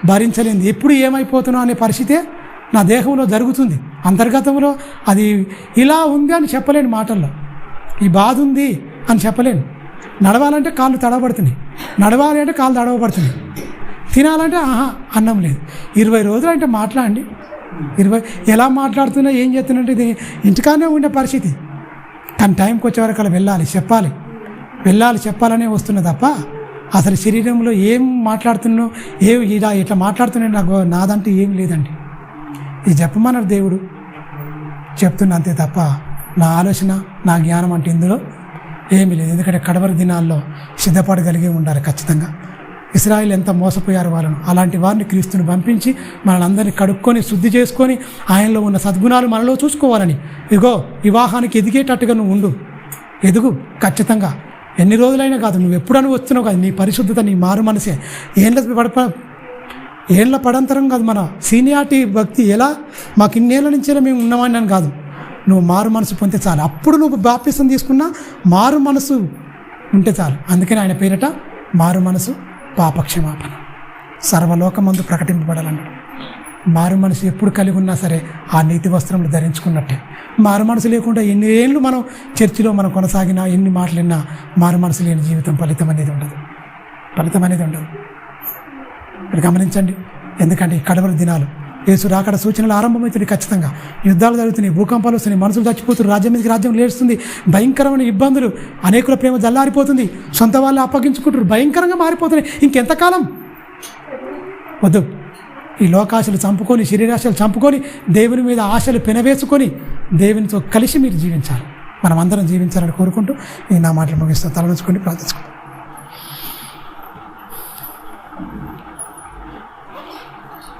భరించలేంది, ఎప్పుడు ఏమైపోతున్నా అనే పరిస్థితే నా దేహంలో జరుగుతుంది. అంతర్గతంలో అది ఇలా ఉంది అని చెప్పలేను, మాటల్లో ఈ బాధ ఉంది అని చెప్పలేను. నడవాలంటే కాళ్ళు తడవబడుతున్నాయి, నడవాలి అంటే కాళ్ళు తడవబడుతున్నాయి, తినాలంటే అన్నం లేదు. 20 రోజులు అంటే మాట్లాడండి, 20 ఎలా మాట్లాడుతున్నా ఏం చేస్తున్నట్టు ఇది ఇంటికానే ఉండే పరిస్థితి. కానీ టైంకి వచ్చే వరకు అలా వెళ్ళాలి, చెప్పాలనే వస్తున్నా తప్ప అసలు శరీరంలో ఏం మాట్లాడుతున్నో ఇట్లా మాట్లాడుతున్నా నాదంటూ ఏం లేదండి. ఇది చెప్పమన్నారు దేవుడు, చెప్తున్నా అంతే తప్ప నా ఆలోచన, నా జ్ఞానం అంటే ఇందులో ఏమీ లేదు. ఎందుకంటే కడవరి దినాల్లో సిద్ధపడగలిగి ఉండాలి ఖచ్చితంగా. ఇశ్రాయేలు ఎంత మోసపోయారు వాళ్ళను, అలాంటి వారిని క్రీస్తుని పంపించి మనల్ని అందరినీ కడుక్కొని శుద్ధి చేసుకొని ఆయనలో ఉన్న సద్గుణాలు మనలో చూసుకోవాలని. ఇగో వివాహానికి ఎదిగేటట్టుగా నువ్వు ఉండు, ఎదుగు ఖచ్చితంగా. ఎన్ని రోజులైనా కాదు, నువ్వు ఎప్పుడైనా వస్తున్నావు కాదు, నీ పరిశుద్ధత, నీ మారు మనసే. ఏళ్ళ పడంతరం కాదు, మన సీనియారిటీ భక్తి ఎలా మాకు ఇన్నేళ్ళ నుంచే మేము ఉన్నామని అని కాదు. నువ్వు మారు మనసు పొందితే చాలు. అప్పుడు నువ్వు బాప్తిసం తీసుకున్నా మారు మనసు ఉంటే చాలు. అందుకని ఆయన పేరిట మారు మనసు, పాపక్షమాపణ సర్వలోకమందు ప్రకటింపబడాలన్నాడు. మారు మనసు ఎప్పుడు కలిగి ఉన్నా సరే ఆ నీతి వస్త్రములు ధరించుకున్నట్టే. మారు మనసు లేకుండా ఎన్ని ఏళ్ళు మనం చర్చిలో మనం కొనసాగినా, ఎన్ని మాటలున్నా మారు మనసు లేని జీవితం ఫలితం అనేది ఉండదు. మీరు గమనించండి. ఎందుకంటే ఈ కడవరి దినాలు యేసు రాకడ సూచనలు ఆరంభమవుతుంది. ఖచ్చితంగా యుద్ధాలు జరుగుతున్నాయి, భూకంపాలు వస్తున్నాయి, మనుషులు చచ్చిపోతున్నారు, రాజ్యం మీదకి రాజ్యం లేస్తుంది, భయంకరమైన ఇబ్బందులు, అనేకుల ప్రేమ జల్లారిపోతుంది, సొంత వాళ్ళు అప్పగించుకుంటారు, భయంకరంగా మారిపోతున్నాయి. ఇంకెంతకాలం? వద్దు. ఈ లోకాశలు చంపుకొని, శరీరాశలు చంపుకొని, దేవుని మీద ఆశలు పెనవేసుకొని దేవునితో కలిసి మీరు జీవించాలి. మనం అందరం జీవించాలని కోరుకుంటూ నేను నా మాటలు ముగిస్తాను. తలనుచుకొని ప్రార్థించుకుంటాం.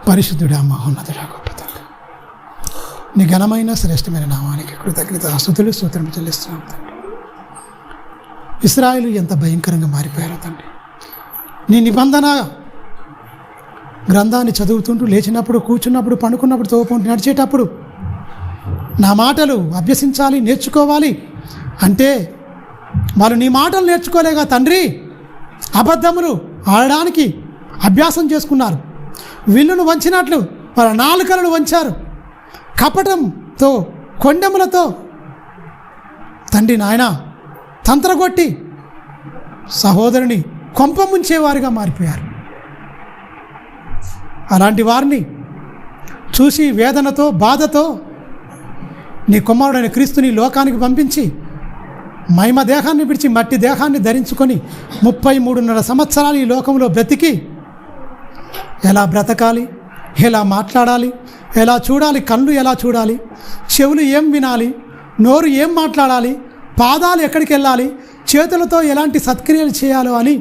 పరిశుద్ధుడా, మహోన్నతుడా, గొప్ప తండ్రి, నీ ఘనమైన శ్రేష్టమైన నామానికి కృతజ్ఞత స్తుతులు స్తోత్రములు చెల్లిస్తున్నాం తండ్రి. ఇశ్రాయేలు ఎంత భయంకరంగా మారిపోయారో తండ్రి. నీ నిబంధన గ్రంథాన్ని చదువుతుంటూ, లేచినప్పుడు, కూర్చున్నప్పుడు, పండుకున్నప్పుడు, తోపుంటూ, నడిచేటప్పుడు నా మాటలు అభ్యసించాలి, నేర్చుకోవాలి అంటే వాళ్ళు నీ మాటలు నేర్చుకోలేగా తండ్రి, అబద్ధములు ఆడడానికి అభ్యాసం చేసుకున్నారు. విల్లును వంచినట్లు వాళ్ళ నాలుకలను వంచారు. కపటంతో, కొండెములతో తండ్రి నాయన తంత్రగొట్టి సహోదరుని కొంప ముంచేవారిగా మారిపోయారు. అలాంటి వారిని చూసి వేదనతో, బాధతో నీ కుమారుడైన క్రీస్తుని లోకానికి పంపించి మహిమ దేహాన్ని విడిచి మట్టి దేహాన్ని ధరించుకొని 33.5 సంవత్సరాలు ఈ లోకంలో బ్రతికి ఎలా బ్రతకాలి, ఎలా మాట్లాడాలి, ఎలా చూడాలి, కళ్ళు ఎలా చూడాలి, చెవులు ఏం వినాలి, నోరు ఏం మాట్లాడాలి, పాదాలు ఎక్కడికి వెళ్ళాలి, చేతులతో ఎలాంటి సత్క్రియలు చేయాలో అని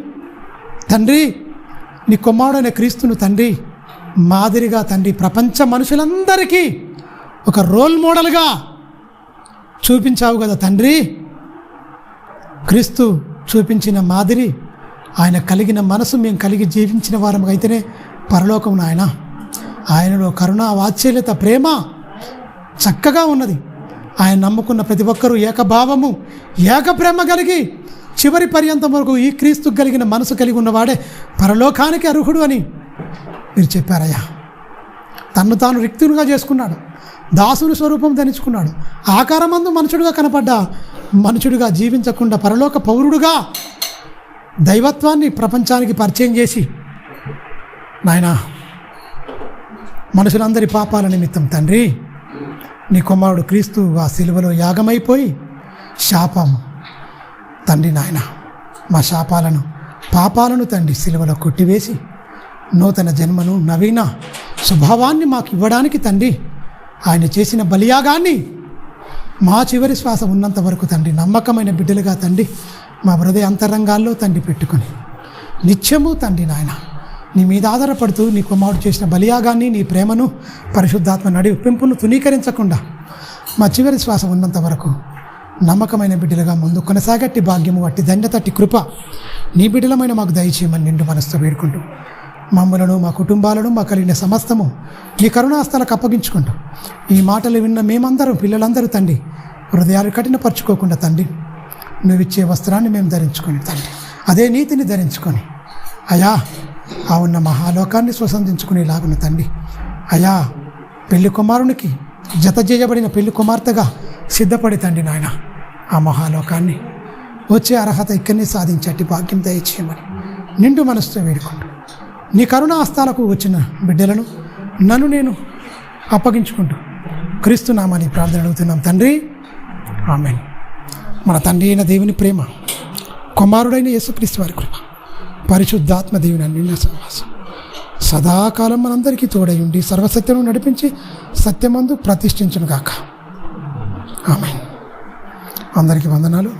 తండ్రి నీ కుమారుడైన క్రీస్తును తండ్రి మాదిరిగా తండ్రి ప్రపంచ మనుషులందరికీ ఒక రోల్ మోడల్గా చూపించావు కదా తండ్రి. క్రీస్తు చూపించిన మాదిరి, ఆయన కలిగిన మనసు మేము కలిగి జీవించిన వారం అయితేనే పరలోకం నాయన. ఆయనలో కరుణ, వాత్సల్యత, ప్రేమ చక్కగా ఉన్నది. ఆయన నమ్ముకున్న ప్రతి ఒక్కరూ ఏకభావము, ఏకప్రేమ కలిగి చివరి పర్యంతం వరకు ఈ క్రీస్తు కలిగిన మనసు కలిగి ఉన్నవాడే పరలోకానికి అర్హుడు అని మీరు చెప్పారయ్యా. తన్ను తాను రిక్తునిగా చేసుకున్నాడు, దాసుని స్వరూపం ధరించుకున్నాడు. ఆకారమందు మనుషుడుగా కనపడ్డ మనుషుడిగా జీవించకుండా పరలోక పౌరుడుగా దైవత్వాన్ని ప్రపంచానికి పరిచయం చేసి నాయన మనుషులందరి పాపాల నిమిత్తం తండ్రి నీ కుమారుడు క్రీస్తు ఆ సిలువలో యాగమైపోయి శాపం తండ్రి నాయన మా శాపాలను, పాపాలను తండ్రి సిలువలో కొట్టివేసి నూతన జన్మను, నవీన స్వభావాన్ని మాకు ఇవ్వడానికి తండ్రి ఆయన చేసిన బలియాగాన్ని మా చివరి శ్వాస ఉన్నంత వరకు తండ్రి నమ్మకమైన బిడ్డలుగా తండ్రి మా హృదయ అంతరంగాల్లో తండ్రి పెట్టుకొని నిత్యము తండ్రి నాయన నీ మీద ఆధారపడుతూ నీ కుమారుడు చేసిన బలియాగాన్ని, నీ ప్రేమను, పరిశుద్ధాత్మ నడిపింపును తునీకరించకుండా మా చివరి శ్వాస ఉన్నంత వరకు నమ్మకమైన బిడ్డలుగా ముందు కొనసాగట్టి భాగ్యము, అట్టి దండతట్టి కృప నీ బిడ్డలమైన మాకు దయచేయమని నిండు మనసుతో వేడుకుంటూ మమ్మలను, మా కుటుంబాలను, మా కలిగిన సమస్తము నీ కరుణాస్తాలకు అప్పగించుకుంటూ ఈ మాటలు విన్న మేమందరం, పిల్లలందరూ తండ్రి హృదయాలు కఠినపరచుకోకుండా తండ్రి నువ్విచ్చే వస్త్రాన్ని మేము ధరించుకొని తండ్రి అదే నీతిని ధరించుకొని అయా ఆ ఉన్న మహాలోకాన్ని స్వసంధించుకునేలాగున తండ్రి అయా పెళ్లి కుమారునికి జత చేయబడిన పెళ్లి కుమార్తెగా సిద్ధపడి తండ్రి నాయన ఆ మహాలోకాన్ని వచ్చే అర్హత ఇక్కడనే సాధించటి భాగ్యం దయచేయమని నిండు మనసుతో వేడుకుంటూ నీ కరుణ హస్తాలకు వచ్చిన బిడ్డలను నన్ను నేను అప్పగించుకుంటూ క్రీస్తు నామని ప్రార్థన అడుగుతున్నాం తండ్రి, ఆమేన్. మన తండ్రి అయిన దేవుని ప్రేమ, కుమారుడైన యేసుక్రీస్తు వారి కృప, పరిశుద్ధాత్మ దేవుని నిన్న సహవాసం సదాకాలం మనందరికీ తోడై ఉండి సర్వసత్యము నడిపించి సత్యమందు ప్రతిష్ఠించును గాక. ఆమేన్. అందరికీ వందనాలు.